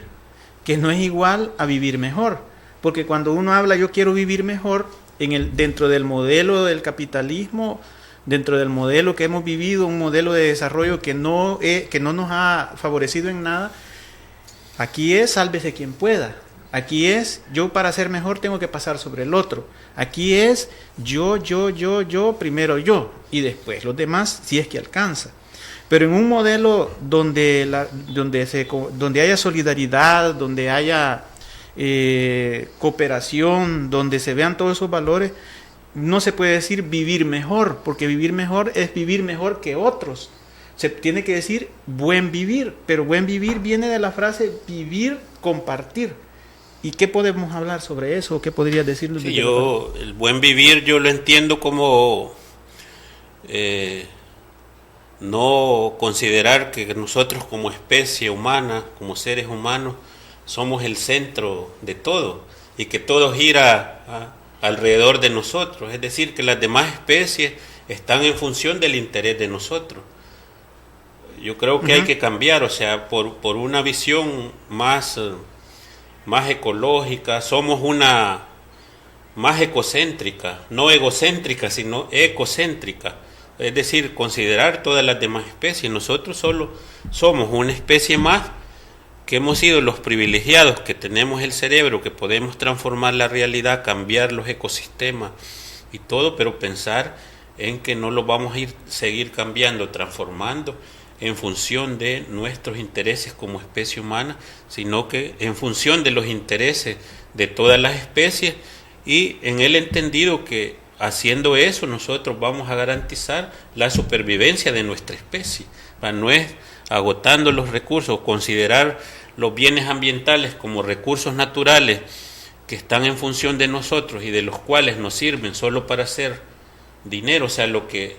que no es igual a vivir mejor, porque cuando uno habla yo quiero vivir mejor, dentro del modelo del capitalismo, dentro del modelo que hemos vivido, un modelo de desarrollo que no nos ha favorecido en nada, aquí es sálvese quien pueda. Aquí es, yo para ser mejor tengo que pasar sobre el otro. Aquí es yo, primero yo, y después los demás si es que alcanza. Pero en un modelo donde haya solidaridad, donde haya cooperación, donde se vean todos esos valores, no se puede decir vivir mejor, porque vivir mejor es vivir mejor que otros. Se tiene que decir buen vivir, pero buen vivir viene de la frase vivir, compartir. ¿Y qué podemos hablar sobre eso? ¿Qué podrías decirnos? Sí, el buen vivir yo lo entiendo como no considerar que nosotros como especie humana, como seres humanos, somos el centro de todo y que todo gira alrededor de nosotros. Es decir, que las demás especies están en función del interés de nosotros. Yo creo que hay que cambiar, o sea, por una visión más ecológica, somos una más ecocéntrica, no egocéntrica, sino ecocéntrica, es decir, considerar todas las demás especies. Nosotros solo somos una especie más que hemos sido los privilegiados, que tenemos el cerebro, que podemos transformar la realidad, cambiar los ecosistemas y todo, pero pensar en que no lo vamos a seguir cambiando, transformando en función de nuestros intereses como especie humana, sino que en función de los intereses de todas las especies, y en el entendido que haciendo eso nosotros vamos a garantizar la supervivencia de nuestra especie. No es agotando los recursos, considerar los bienes ambientales como recursos naturales que están en función de nosotros y de los cuales nos sirven solo para hacer dinero, o sea, lo que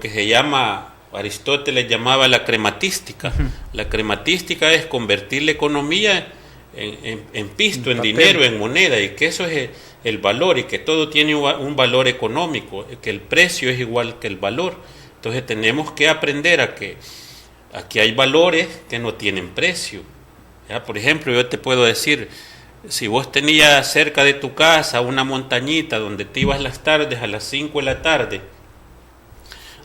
se llama, Aristóteles llamaba la crematística. La crematística es convertir la economía en pisto, en dinero, en moneda, y que eso es el valor, y que todo tiene un valor económico, que el precio es igual que el valor. Entonces tenemos que aprender a que aquí hay valores que no tienen precio. ¿Ya? Por ejemplo, yo te puedo decir, si vos tenías cerca de tu casa una montañita donde te ibas las tardes a las 5 de la tarde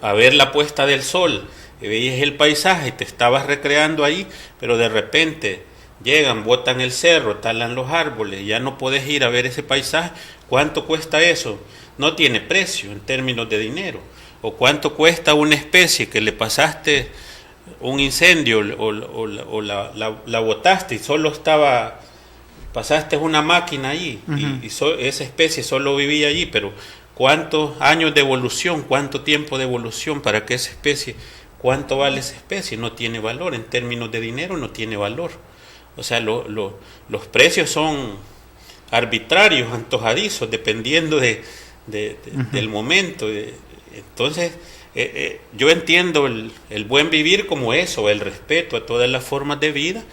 a ver la puesta del sol, y veías el paisaje y te estabas recreando ahí, pero de repente llegan, botan el cerro, talan los árboles, ya no puedes ir a ver ese paisaje. ¿Cuánto cuesta eso? No tiene precio en términos de dinero. ¿O cuánto cuesta una especie que le pasaste un incendio o la botaste y solo pasaste una máquina allí, y esa especie solo vivía allí, pero ¿cuántos años de evolución, cuánto tiempo de evolución para que esa especie, cuánto vale esa especie? No tiene valor, en términos de dinero no tiene valor. O sea, los precios son arbitrarios, antojadizos, dependiendo del momento. Entonces, yo entiendo el buen vivir como eso, el respeto a todas las formas de vida,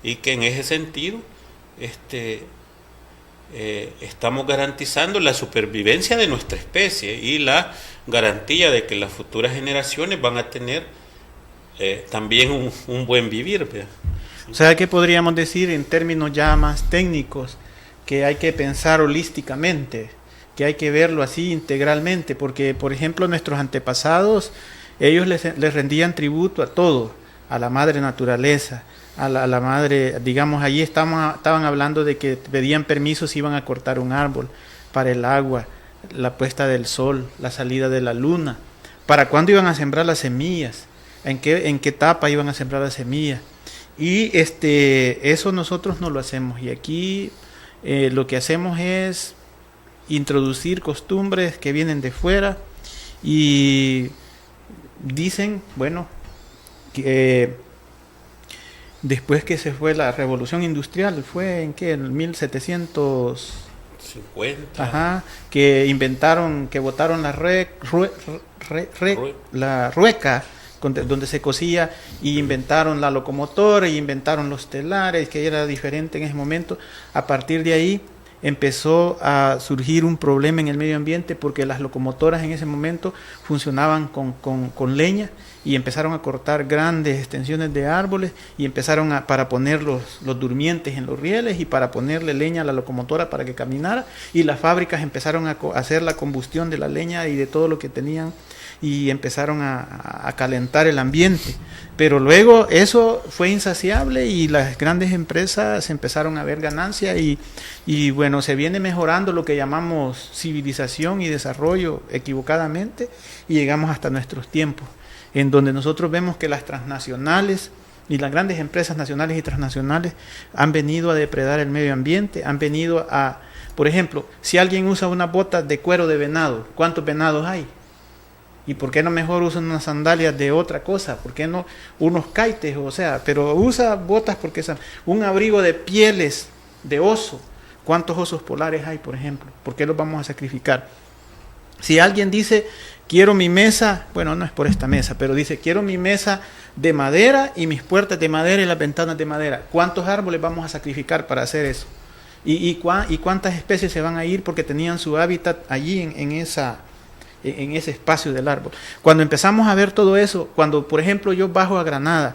y que en ese sentido estamos garantizando la supervivencia de nuestra especie y la garantía de que las futuras generaciones van a tener también un buen vivir, ¿verdad? O sea, ¿qué podríamos decir en términos ya más técnicos? Que hay que pensar holísticamente, que hay que verlo así integralmente, porque, por ejemplo, nuestros antepasados, ellos les rendían tributo a todo, a la madre naturaleza, a la madre, digamos, allí estaban hablando de que pedían permiso si iban a cortar un árbol, para el agua, la puesta del sol, la salida de la luna, para cuándo iban a sembrar las semillas, en qué etapa iban a sembrar las semillas. Y eso nosotros no lo hacemos, y aquí lo que hacemos es introducir costumbres que vienen de fuera, y dicen, bueno, que después que se fue la revolución industrial, fue en qué, en 1750, ajá, que inventaron, que botaron la rueca, donde se cosía, y inventaron la locomotora, y inventaron los telares, que era diferente en ese momento. A partir de ahí empezó a surgir un problema en el medio ambiente, porque las locomotoras en ese momento funcionaban con leña, y empezaron a cortar grandes extensiones de árboles, y empezaron para poner los durmientes en los rieles, y para ponerle leña a la locomotora para que caminara, y las fábricas empezaron a hacer la combustión de la leña y de todo lo que tenían, y empezaron a calentar el ambiente. Pero luego eso fue insaciable, y las grandes empresas empezaron a ver ganancia, y bueno, se viene mejorando lo que llamamos civilización y desarrollo equivocadamente, y llegamos hasta nuestros tiempos, en donde nosotros vemos que las transnacionales y las grandes empresas nacionales y transnacionales han venido a depredar el medio ambiente, han venido a, por ejemplo, si alguien usa una bota de cuero de venado, ¿cuántos venados hay? ¿Y por qué no mejor usan unas sandalias de otra cosa? ¿Por qué no unos kaites? O sea, pero usa botas porque es un abrigo de pieles de oso. ¿Cuántos osos polares hay, por ejemplo? ¿Por qué los vamos a sacrificar? Si alguien dice, quiero mi mesa, bueno, no es por esta mesa, pero dice, quiero mi mesa de madera y mis puertas de madera y las ventanas de madera, ¿cuántos árboles vamos a sacrificar para hacer eso? ¿Y cuántas especies se van a ir porque tenían su hábitat allí en ese espacio del árbol? Cuando empezamos a ver todo eso, cuando por ejemplo yo bajo a Granada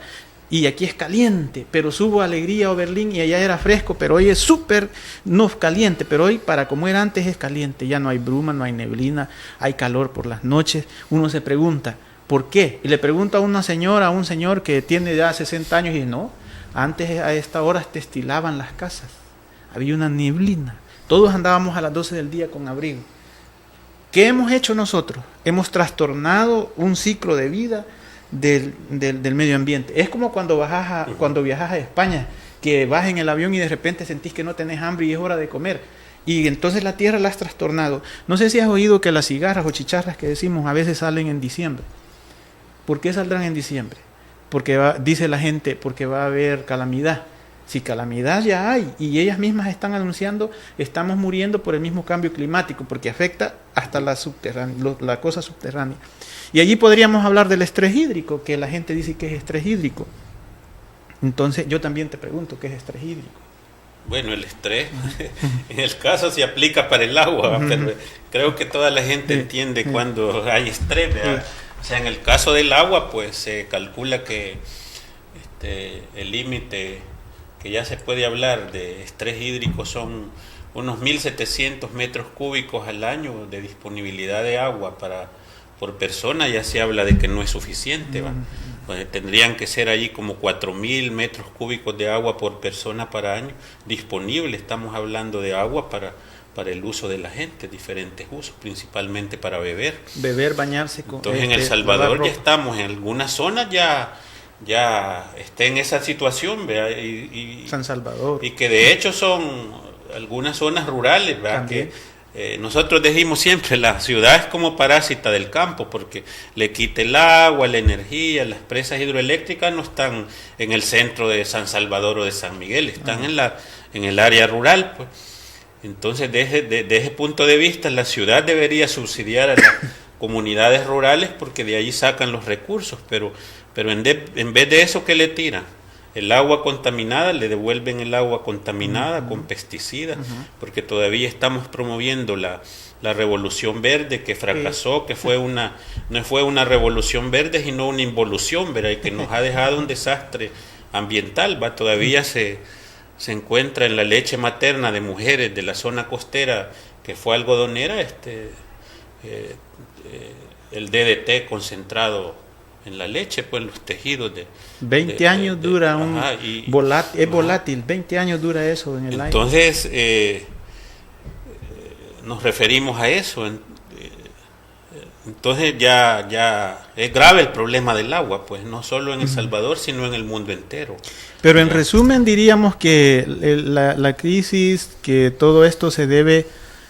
y aquí es caliente, pero subo a Alegría o Berlín y allá era fresco, pero hoy es súper no caliente, pero hoy para como era antes es caliente, ya no hay bruma, no hay neblina, hay calor por las noches. Uno se pregunta, ¿por qué? Y le pregunta a una señora, a un señor que tiene ya 60 años y dice, no, antes a esta hora destilaban las casas, había una neblina, todos andábamos a las 12 del día con abrigo. ¿Qué hemos hecho nosotros? Hemos trastornado un ciclo de vida del medio ambiente. Es como cuando viajas a España, que vas en el avión y de repente sentís que no tenés hambre y es hora de comer. Y entonces la tierra la has trastornado. No sé si has oído que las cigarras o chicharras que decimos a veces salen en diciembre. ¿Por qué saldrán en diciembre? Porque dice la gente, porque va a haber calamidad. Si calamidad ya hay, y ellas mismas están anunciando, estamos muriendo por el mismo cambio climático, porque afecta hasta la cosa subterránea. Y allí podríamos hablar del estrés hídrico, que la gente dice que es estrés hídrico. Entonces yo también te pregunto, ¿qué es estrés hídrico? Bueno, el estrés, en el caso se aplica para el agua, pero creo que toda la gente entiende cuando hay estrés, ¿verdad? O sea, en el caso del agua, pues se calcula que el límite que ya se puede hablar de estrés hídrico son unos 1.700 metros cúbicos al año de disponibilidad de agua por persona. Ya se habla de que no es suficiente, ¿va? Pues tendrían que ser allí como 4.000 metros cúbicos de agua por persona para año disponible. Estamos hablando de agua para el uso de la gente, diferentes usos, principalmente para beber, bañarse. Entonces en El Salvador ya estamos, en algunas zonas ya está en esa situación, ¿verdad? Y San Salvador. Y que de hecho son algunas zonas rurales, ¿verdad? Que nosotros decimos siempre, la ciudad es como parásita del campo, porque le quita el agua, la energía. Las presas hidroeléctricas no están en el centro de San Salvador o de San Miguel, están en el área rural, pues. Entonces, de ese punto de vista, la ciudad debería subsidiar a las comunidades rurales, porque de ahí sacan los recursos, pero en vez de eso, ¿qué le tiran? El agua contaminada, le devuelven el agua contaminada con pesticidas, porque todavía estamos promoviendo la revolución verde, que fracasó, que no fue una revolución verde, sino una involución, ¿verdad? Y que nos ha dejado un desastre ambiental, ¿va? Todavía se encuentra en la leche materna de mujeres de la zona costera que fue algodonera, el DDT concentrado en la leche, pues los tejidos de 20 años dura es volátil, 20 años dura eso en el aire. Entonces, nos referimos a eso. Entonces ya es grave el problema del agua, pues no solo en El Salvador, sino en el mundo entero. Pero en resumen diríamos que la crisis, que todo esto se debe,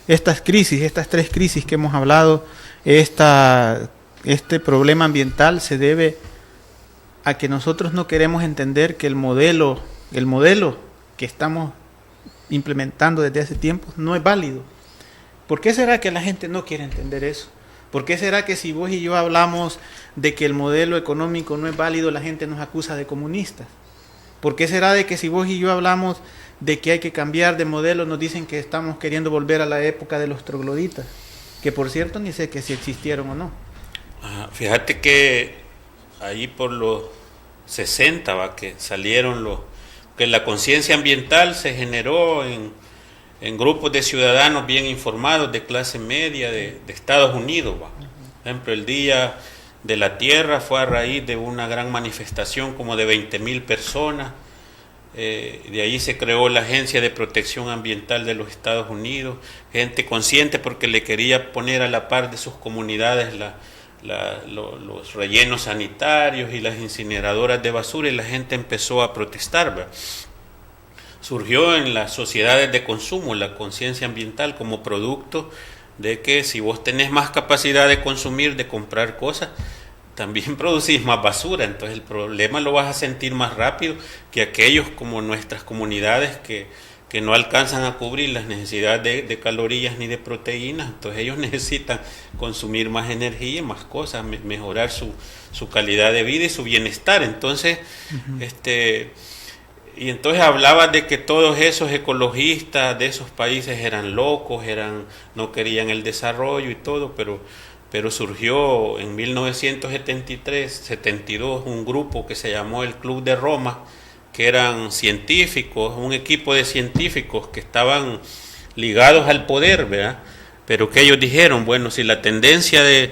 estas tres crisis que hemos hablado, este problema ambiental se debe a que nosotros no queremos entender que el modelo que estamos implementando desde hace tiempo no es válido. ¿Por qué será que la gente no quiere entender eso? ¿Por qué será que si vos y yo hablamos de que el modelo económico no es válido, la gente nos acusa de comunistas? ¿Por qué será de que si vos y yo hablamos de que hay que cambiar de modelo, nos dicen que estamos queriendo volver a la época de los trogloditas? Que por cierto ni sé que si existieron o no. Fíjate que ahí por los 60 que salieron que la conciencia ambiental se generó en grupos de ciudadanos bien informados de clase media de Estados Unidos. Por ejemplo, el Día de la Tierra fue a raíz de una gran manifestación como de 20,000 personas. De ahí se creó la Agencia de Protección Ambiental de los Estados Unidos, gente consciente porque le quería poner a la par de sus comunidades los rellenos sanitarios y las incineradoras de basura, y la gente empezó a protestar, ¿verdad? Surgió en las sociedades de consumo la conciencia ambiental como producto de que si vos tenés más capacidad de consumir, de comprar cosas, también producís más basura. Entonces el problema lo vas a sentir más rápido que aquellos como nuestras comunidades que no alcanzan a cubrir las necesidades de calorías ni de proteínas. Entonces ellos necesitan consumir más energía, más cosas, mejorar su calidad de vida y su bienestar. Entonces, y entonces hablaba de que todos esos ecologistas de esos países eran locos, no querían el desarrollo y todo, pero surgió en 1973-72 un grupo que se llamó el Club de Roma, que eran científicos, un equipo de científicos que estaban ligados al poder, ¿verdad? Pero que ellos dijeron, bueno, si la tendencia de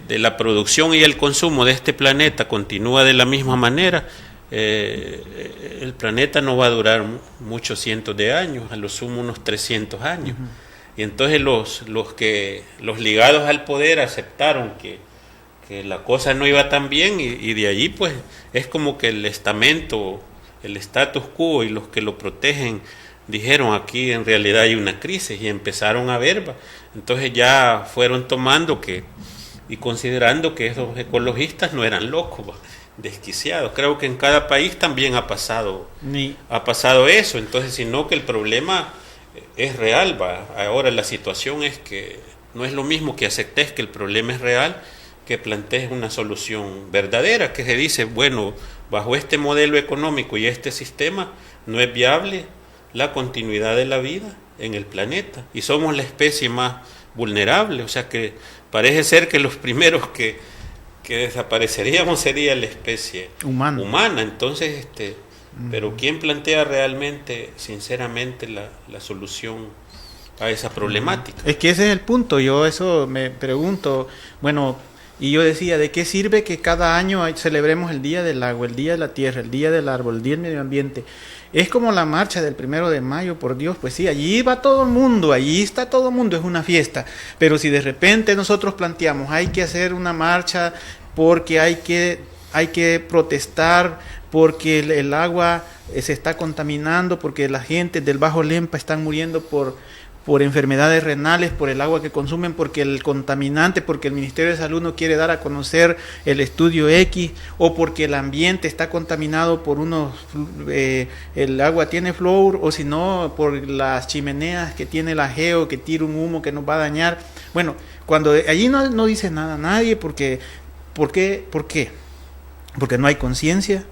la producción y el consumo de este planeta continúa de la misma manera, el planeta no va a durar muchos cientos de años, a lo sumo unos 300 años. Y entonces los ligados al poder aceptaron que la cosa no iba tan bien, y de allí pues es como que el estamento, el status quo y los que lo protegen dijeron aquí en realidad hay una crisis, y empezaron a ver, entonces ya fueron tomando y considerando que esos ecologistas no eran locos, desquiciados. Creo que en cada país también ha pasado eso, entonces sino que el problema es real, ahora la situación es que no es lo mismo que aceptes que el problema es real, que plantees una solución verdadera, que se dice, bueno, bajo este modelo económico y este sistema no es viable la continuidad de la vida en el planeta, y somos la especie más vulnerable, o sea que parece ser que los primeros que desapareceríamos sería la especie humana. Entonces, pero ¿quién plantea realmente, sinceramente, la solución a esa problemática? Es que ese es el punto, yo eso me pregunto, bueno, y yo decía, ¿de qué sirve que cada año celebremos el Día del Agua, el Día de la Tierra, el Día del Árbol, el Día del Medio Ambiente? Es como la marcha del 1 de mayo, por Dios, pues sí, allí va todo el mundo, allí está todo el mundo, es una fiesta, pero si de repente nosotros planteamos, hay que hacer una marcha porque hay que protestar, porque el agua se está contaminando, porque la gente del Bajo Lempa están muriendo por enfermedades renales, por el agua que consumen, porque el contaminante, porque el Ministerio de Salud no quiere dar a conocer el estudio X, o porque el ambiente está contaminado por el agua tiene flúor, o si no, por las chimeneas que tiene el ajeo, que tira un humo que nos va a dañar. Bueno, cuando allí no dice nada nadie, ¿por qué? Porque no hay conciencia,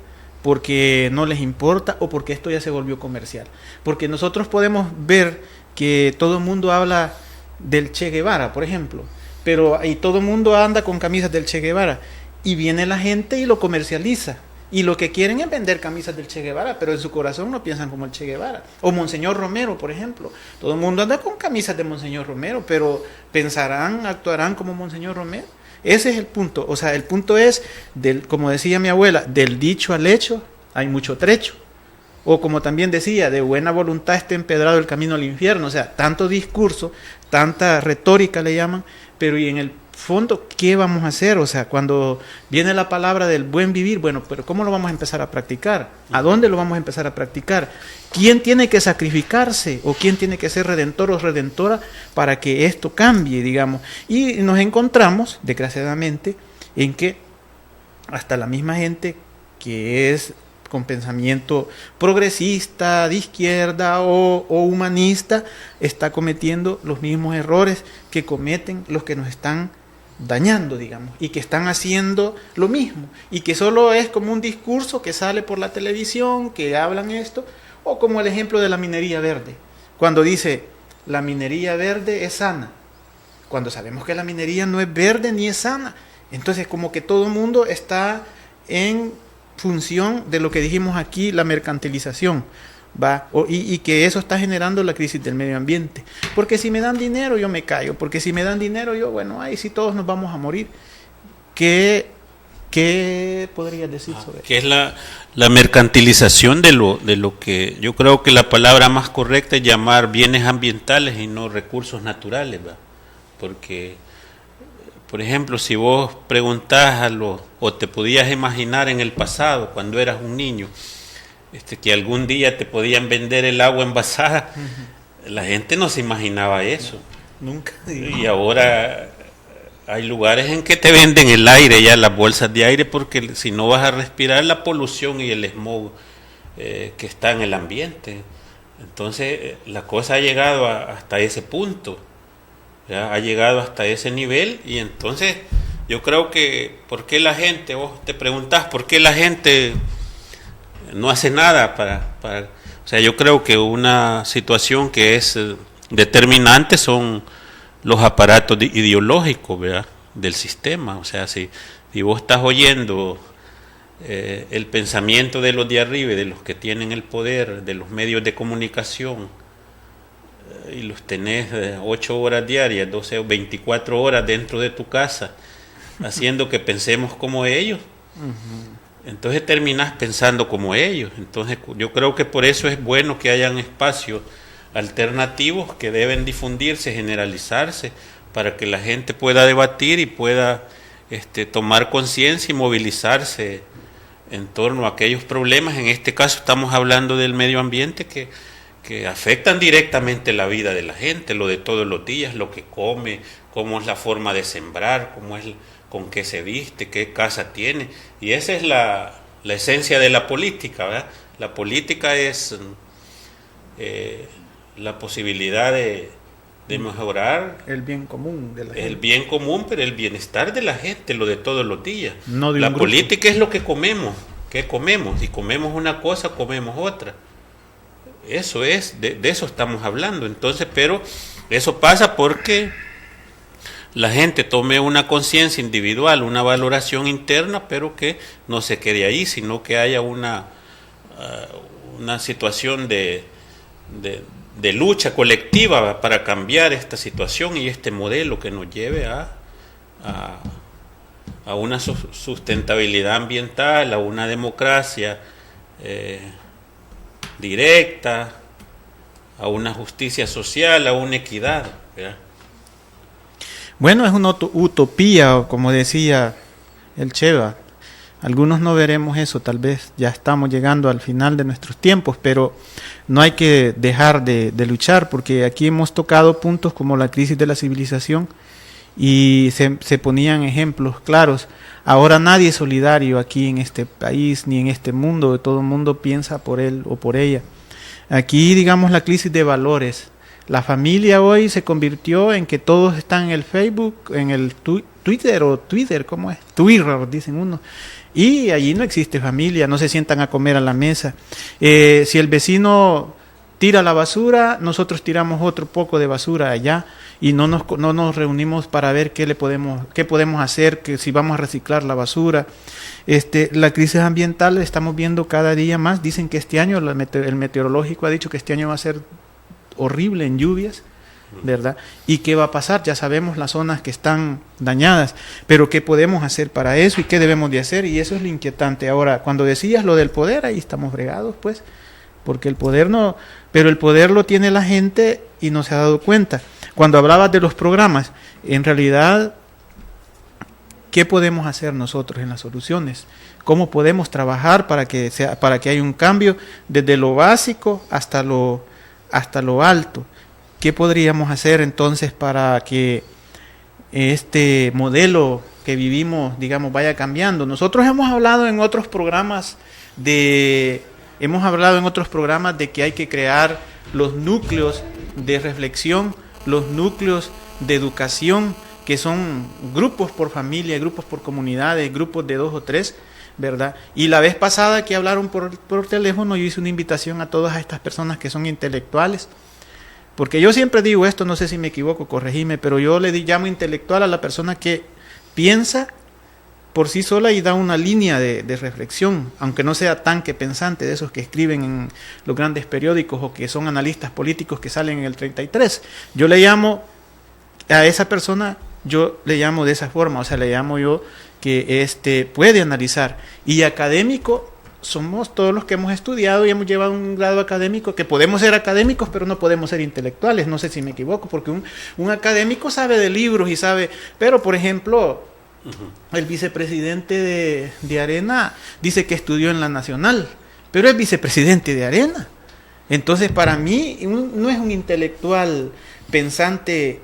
porque no les importa, o porque esto ya se volvió comercial. Porque nosotros podemos ver que todo el mundo habla del Che Guevara, por ejemplo, y todo el mundo anda con camisas del Che Guevara, y viene la gente y lo comercializa, y lo que quieren es vender camisas del Che Guevara, pero en su corazón no piensan como el Che Guevara. O Monseñor Romero, por ejemplo, todo el mundo anda con camisas de Monseñor Romero, pero actuarán como Monseñor Romero. Ese es el punto. O sea, el punto es, como decía mi abuela, del dicho al hecho hay mucho trecho. O como también decía, de buena voluntad está empedrado el camino al infierno. O sea, tanto discurso, tanta retórica le llaman, pero y en el fondo, ¿qué vamos a hacer? O sea, cuando viene la palabra del buen vivir, bueno, pero ¿cómo lo vamos a empezar a practicar? ¿A dónde lo vamos a empezar a practicar? ¿Quién tiene que sacrificarse? ¿O quién tiene que ser redentor o redentora para que esto cambie, digamos? Y nos encontramos, desgraciadamente, en que hasta la misma gente que es con pensamiento progresista, de izquierda o humanista, está cometiendo los mismos errores que cometen los que nos están dañando, digamos, y que están haciendo lo mismo, y que solo es como un discurso que sale por la televisión, que hablan esto, o como el ejemplo de la minería verde, cuando dice, la minería verde es sana, cuando sabemos que la minería no es verde ni es sana. Entonces como que todo el mundo está en función de lo que dijimos aquí, la mercantilización, y que eso está generando la crisis del medio ambiente. Porque si me dan dinero yo me callo, porque si me dan dinero yo, bueno, ahí sí todos nos vamos a morir. ¿Qué podrías decir sobre eso? Que es la mercantilización de lo que yo creo que la palabra más correcta es llamar bienes ambientales y no recursos naturales, ¿va? Porque, por ejemplo, si vos preguntás o te podías imaginar en el pasado, cuando eras un niño, que algún día te podían vender el agua envasada, la gente no se imaginaba eso. Nunca. Y ahora hay lugares en que te venden el aire, ya las bolsas de aire, porque si no vas a respirar la polución y el smog que está en el ambiente. Entonces la cosa ha llegado hasta ese punto. Ya ha llegado hasta ese nivel, y entonces yo creo que ¿por qué la gente, vos te preguntás por qué la gente no hace nada o sea, yo creo que una situación que es determinante son los aparatos ideológicos, ¿verdad?, del sistema. O sea, si vos estás oyendo el pensamiento de los de arriba, de los que tienen el poder, de los medios de comunicación, y los tenés 8 horas diarias, 12 o 24 horas dentro de tu casa, haciendo que pensemos como ellos, entonces terminás pensando como ellos. Entonces yo creo que por eso es bueno que hayan espacios alternativos que deben difundirse, generalizarse, para que la gente pueda debatir y pueda tomar conciencia y movilizarse en torno a aquellos problemas. En este caso estamos hablando del medio ambiente que afectan directamente la vida de la gente, lo de todos los días, lo que come, cómo es la forma de sembrar, con qué se viste, qué casa tiene. Y esa es la esencia de la política, ¿verdad? La política es la posibilidad de mejorar el bien común de la gente. El bien común, pero el bienestar de la gente, lo de todos los días. No de la un grupo. Política es lo que comemos, y comemos una cosa, comemos otra. Eso es, de eso estamos hablando. Entonces, pero eso pasa porque la gente tome una conciencia individual, una valoración interna, pero que no se quede ahí, sino que haya una situación de lucha colectiva para cambiar esta situación y este modelo que nos lleve a una sustentabilidad ambiental, a una democracia directa, a una justicia social, a una equidad, ¿verdad? Bueno, es una utopía, como decía el Cheva, Algunos no veremos eso, tal vez ya estamos llegando al final de nuestros tiempos, pero no hay que dejar de luchar, porque aquí hemos tocado puntos como la crisis de la civilización y se ponían ejemplos claros. Ahora nadie es solidario aquí en este país ni en este mundo, todo el mundo piensa por él o por ella. Aquí, digamos, la crisis de valores. La familia hoy se convirtió en que todos están en el Facebook, en el Twitter, ¿cómo es? Twitter, dicen uno. Y allí no existe familia, no se sientan a comer a la mesa. Si el vecino tira la basura, nosotros tiramos otro poco de basura allá y no nos reunimos para ver qué podemos hacer, que si vamos a reciclar la basura. La crisis ambiental estamos viendo cada día más. Dicen que este año el meteorológico ha dicho que este año va a ser horrible en lluvias, ¿verdad? ¿Y qué va a pasar? Ya sabemos las zonas que están dañadas, pero ¿qué podemos hacer para eso y qué debemos de hacer? Y eso es lo inquietante. Ahora, cuando decías lo del poder, ahí estamos fregados, pues, porque el poder pero el poder lo tiene la gente y no se ha dado cuenta. Cuando hablabas de los programas, en realidad, ¿qué podemos hacer nosotros en las soluciones? ¿Cómo podemos trabajar para que haya un cambio desde lo básico hasta lo alto? ¿Qué podríamos hacer entonces para que este modelo que vivimos, digamos, vaya cambiando? Nosotros hemos hablado en otros programas de que hay que crear los núcleos de reflexión, los núcleos de educación, que son grupos por familia, grupos por comunidades, grupos de 2 o 3, ¿verdad? Y la vez pasada que hablaron por teléfono, yo hice una invitación a todas estas personas que son intelectuales, porque yo siempre digo esto, no sé si me equivoco, corregime, pero yo llamo intelectual a la persona que piensa por sí sola y da una línea de reflexión, aunque no sea tanque pensante de esos que escriben en los grandes periódicos o que son analistas políticos que salen en el 33. Yo le llamo a esa persona, yo le llamo de esa forma, o sea, le llamo yo que puede analizar. Y académico somos todos los que hemos estudiado y hemos llevado un grado académico, que podemos ser académicos, pero no podemos ser intelectuales. No sé si me equivoco, porque un académico sabe de libros y sabe, pero por ejemplo, el vicepresidente de Arena dice que estudió en la Nacional, pero es vicepresidente de Arena. Entonces, para mí, no es un intelectual pensante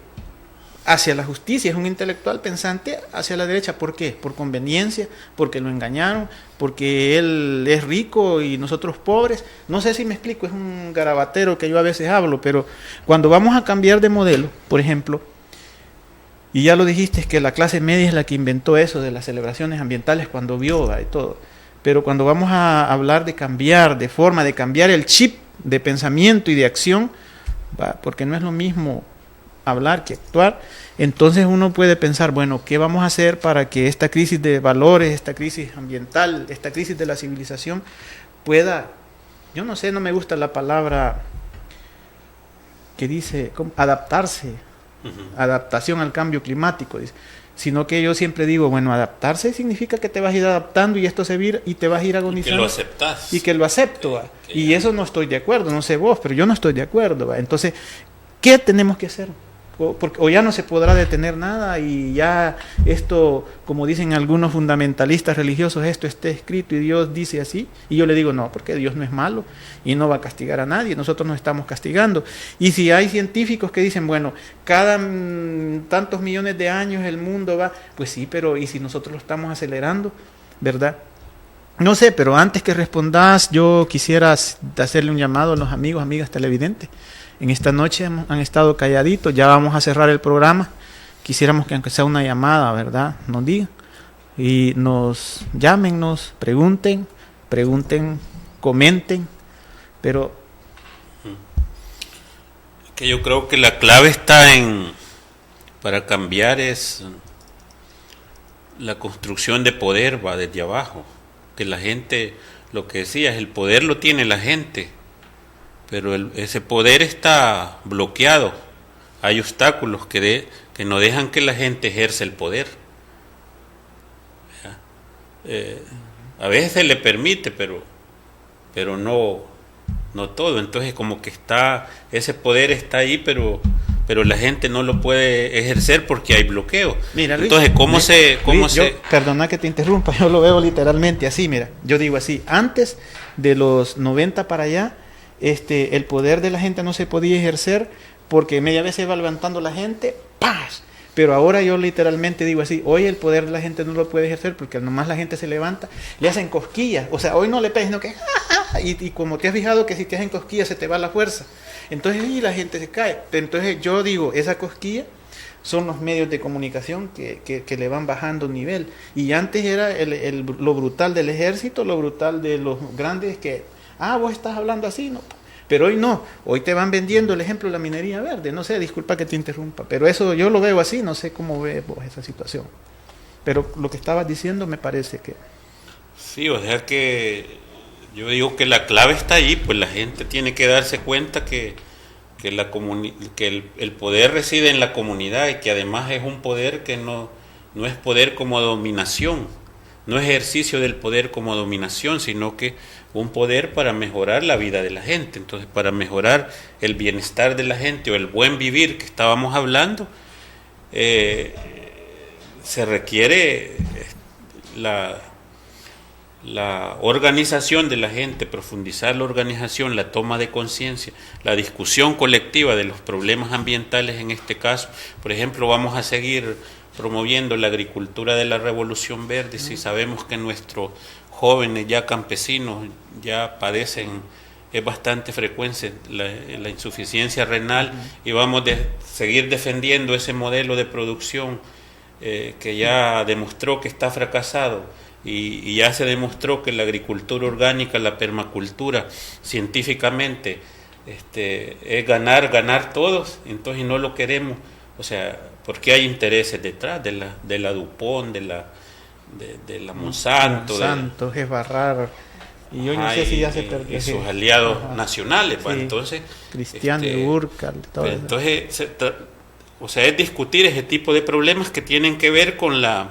hacia la justicia, es un intelectual pensante hacia la derecha. ¿Por qué? Por conveniencia, porque lo engañaron, porque él es rico y nosotros pobres. No sé si me explico, es un garabatero que yo a veces hablo, pero cuando vamos a cambiar de modelo, por ejemplo, y ya lo dijiste, es que la clase media es la que inventó eso de las celebraciones ambientales cuando vio y todo, pero cuando vamos a hablar de cambiar, de forma, de cambiar el chip de pensamiento y de acción, porque no es lo mismo hablar que actuar, entonces uno puede pensar, bueno, ¿qué vamos a hacer para que esta crisis de valores, esta crisis ambiental, esta crisis de la civilización pueda, yo no sé, no me gusta la palabra que dice adaptarse, adaptación al cambio climático, sino que yo siempre digo, bueno, adaptarse significa que te vas a ir adaptando y esto se vira y te vas a ir agonizando. Y que lo aceptas. Y que lo acepto. Y eso no estoy de acuerdo, no sé vos, pero yo no estoy de acuerdo. ¿Va? Entonces, ¿qué tenemos que hacer? O ya no se podrá detener nada y ya esto, como dicen algunos fundamentalistas religiosos, esto está escrito y Dios dice así. Y yo le digo, no, porque Dios no es malo y no va a castigar a nadie, nosotros nos estamos castigando. Y si hay científicos que dicen, bueno, cada tantos millones de años el mundo va, pues sí, pero ¿y si nosotros lo estamos acelerando? ¿Verdad? No sé, pero antes que respondas, yo quisiera hacerle un llamado a los amigos, amigas televidentes. En esta noche han estado calladitos, ya vamos a cerrar el programa. Quisiéramos que aunque sea una llamada, ¿verdad? Nos digan y nos llamen, nos pregunten, comenten, pero que yo creo que la clave está para cambiar es la construcción de poder, va desde abajo, que la gente, lo que decías, el poder lo tiene la gente, pero ese poder está bloqueado, hay obstáculos que no dejan que la gente ejerza el poder. A veces se le permite, pero no todo. Entonces como que ese poder está ahí, pero pero la gente no lo puede ejercer porque hay bloqueo. Mira, Luis, entonces, perdona que te interrumpa, yo lo veo literalmente así, mira, yo digo así, antes de los 90 para allá, el poder de la gente no se podía ejercer porque media vez se iba levantando la gente, ¡paz! Pero ahora yo literalmente digo así, hoy el poder de la gente no lo puede ejercer porque nomás la gente se levanta, le hacen cosquillas, o sea, hoy no le pegas, sino que y como te has fijado que si te hacen cosquillas se te va la fuerza, entonces y la gente se cae. Entonces yo digo, esa cosquilla son los medios de comunicación que le van bajando nivel, y antes era lo brutal del ejército, lo brutal de los grandes que, vos estás hablando así, no. Pero hoy no, hoy te van vendiendo el ejemplo de la minería verde, no sé, disculpa que te interrumpa, pero eso yo lo veo así, no sé cómo ves vos esa situación. Pero lo que estabas diciendo me parece que... Sí, o sea que yo digo que la clave está ahí, pues la gente tiene que darse cuenta que el poder reside en la comunidad y que además es un poder que no es poder como dominación, no es ejercicio del poder como dominación, sino que un poder para mejorar la vida de la gente. Entonces, para mejorar el bienestar de la gente o el buen vivir que estábamos hablando, se requiere la organización de la gente, profundizar la organización, la toma de conciencia, la discusión colectiva de los problemas ambientales en este caso. Por ejemplo, vamos a seguir promoviendo la agricultura de la revolución verde si sabemos que nuestros jóvenes ya campesinos ya padecen, es bastante frecuente la insuficiencia renal, y vamos a seguir defendiendo ese modelo de producción que ya demostró que está fracasado, y ya se demostró que la agricultura orgánica, la permacultura, científicamente es ganar todos, entonces no lo queremos, o sea, porque hay intereses detrás de la DuPont, de la Monsanto, es barrar, y yo no sé si ya se perdió esos aliados nacionales, pues, sí. Entonces Cristiano y Urcal, todo eso. Entonces o sea, es discutir ese tipo de problemas que tienen que ver con la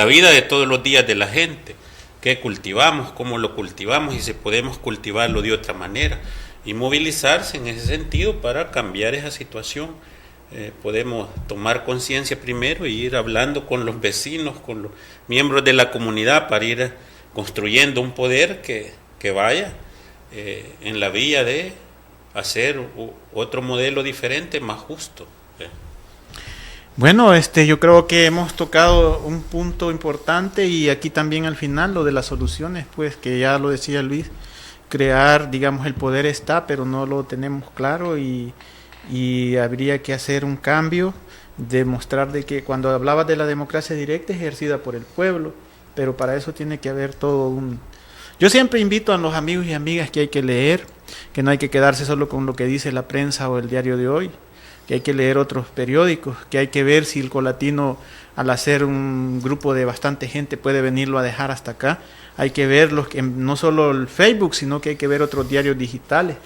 vida de todos los días de la gente, qué cultivamos, cómo lo cultivamos y si podemos cultivarlo de otra manera, y movilizarse en ese sentido para cambiar esa situación. Podemos tomar conciencia primero y ir hablando con los vecinos, con los miembros de la comunidad, para ir construyendo un poder que vaya en la vía de hacer otro modelo diferente, más justo. Bueno, yo creo que hemos tocado un punto importante, y aquí también al final lo de las soluciones, pues que ya lo decía Luis, crear, digamos, el poder está, pero no lo tenemos claro, y habría que hacer un cambio, demostrar de que cuando hablabas de la democracia directa es ejercida por el pueblo, pero para eso tiene que haber todo un... Yo siempre invito a los amigos y amigas que hay que leer, que no hay que quedarse solo con lo que dice la prensa o el diario de hoy, que hay que leer otros periódicos, que hay que ver si el Colatino, al hacer un grupo de bastante gente, puede venirlo a dejar hasta acá. Hay que ver no solo el Facebook, sino que hay que ver otros diarios digitales.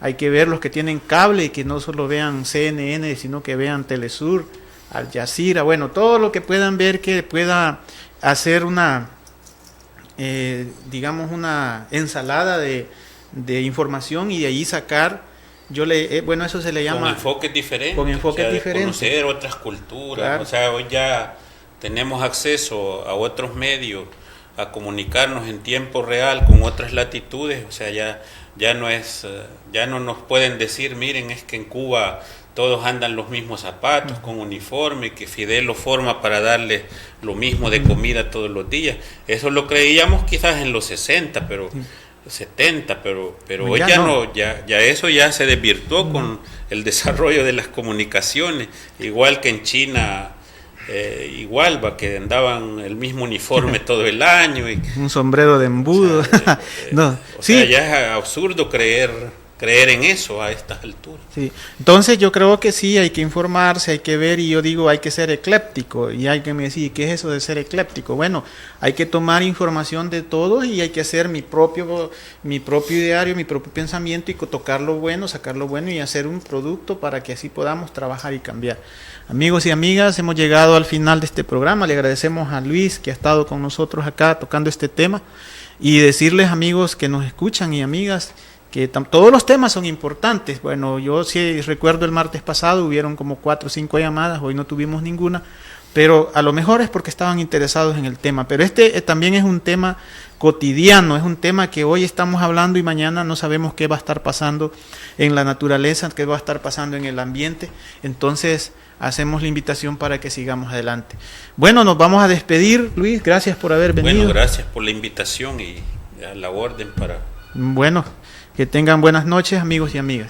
Hay que ver los que tienen cable y que no solo vean CNN, sino que vean Telesur, Al Jazeera, bueno, todo lo que puedan ver que pueda hacer una, digamos, una ensalada de información, y de ahí sacar, bueno, eso se le llama... Con enfoques diferentes. Con enfoques diferentes. Conocer otras culturas, claro. O sea, hoy ya tenemos acceso a otros medios, a comunicarnos en tiempo real con otras latitudes, o sea, ya no nos pueden decir, miren, es que en Cuba todos andan los mismos zapatos, con uniforme, que Fidel lo forma para darle lo mismo de comida todos los días. Eso lo creíamos quizás en los 60, pero 70, pero hoy ya eso ya se desvirtuó con el desarrollo de las comunicaciones, igual que en China. Igual que andaban el mismo uniforme todo el año y un sombrero de embudo. sea, ya es absurdo creer en eso a estas alturas. Sí. Entonces yo creo que sí, hay que informarse, hay que ver, y yo digo, hay que ser ecléptico, y hay que me decir, ¿qué es eso de ser ecléptico? Bueno, hay que tomar información de todos, y hay que hacer mi propio ideario, mi propio pensamiento, y tocar lo bueno, sacar lo bueno, y hacer un producto para que así podamos trabajar y cambiar. Amigos y amigas, hemos llegado al final de este programa. Le agradecemos a Luis, que ha estado con nosotros acá tocando este tema, y decirles, amigos que nos escuchan y amigas, que todos los temas son importantes. Bueno, yo sí recuerdo el martes pasado, hubieron como 4 o 5 llamadas, hoy no tuvimos ninguna, pero a lo mejor es porque estaban interesados en el tema. Pero este también es un tema cotidiano, es un tema que hoy estamos hablando y mañana no sabemos qué va a estar pasando en la naturaleza, qué va a estar pasando en el ambiente. Entonces hacemos la invitación para que sigamos adelante. Bueno, nos vamos a despedir, Luis, gracias por haber venido. Bueno, gracias por la invitación y a la orden para... Bueno, que tengan buenas noches, amigos y amigas.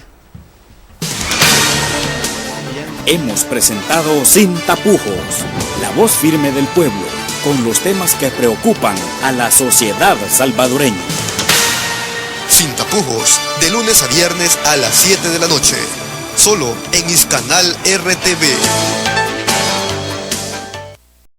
Hemos presentado Sin Tapujos, la voz firme del pueblo, con los temas que preocupan a la sociedad salvadoreña. Sin Tapujos, de lunes a viernes a las 7 de la noche. Solo en Iscanal RTV.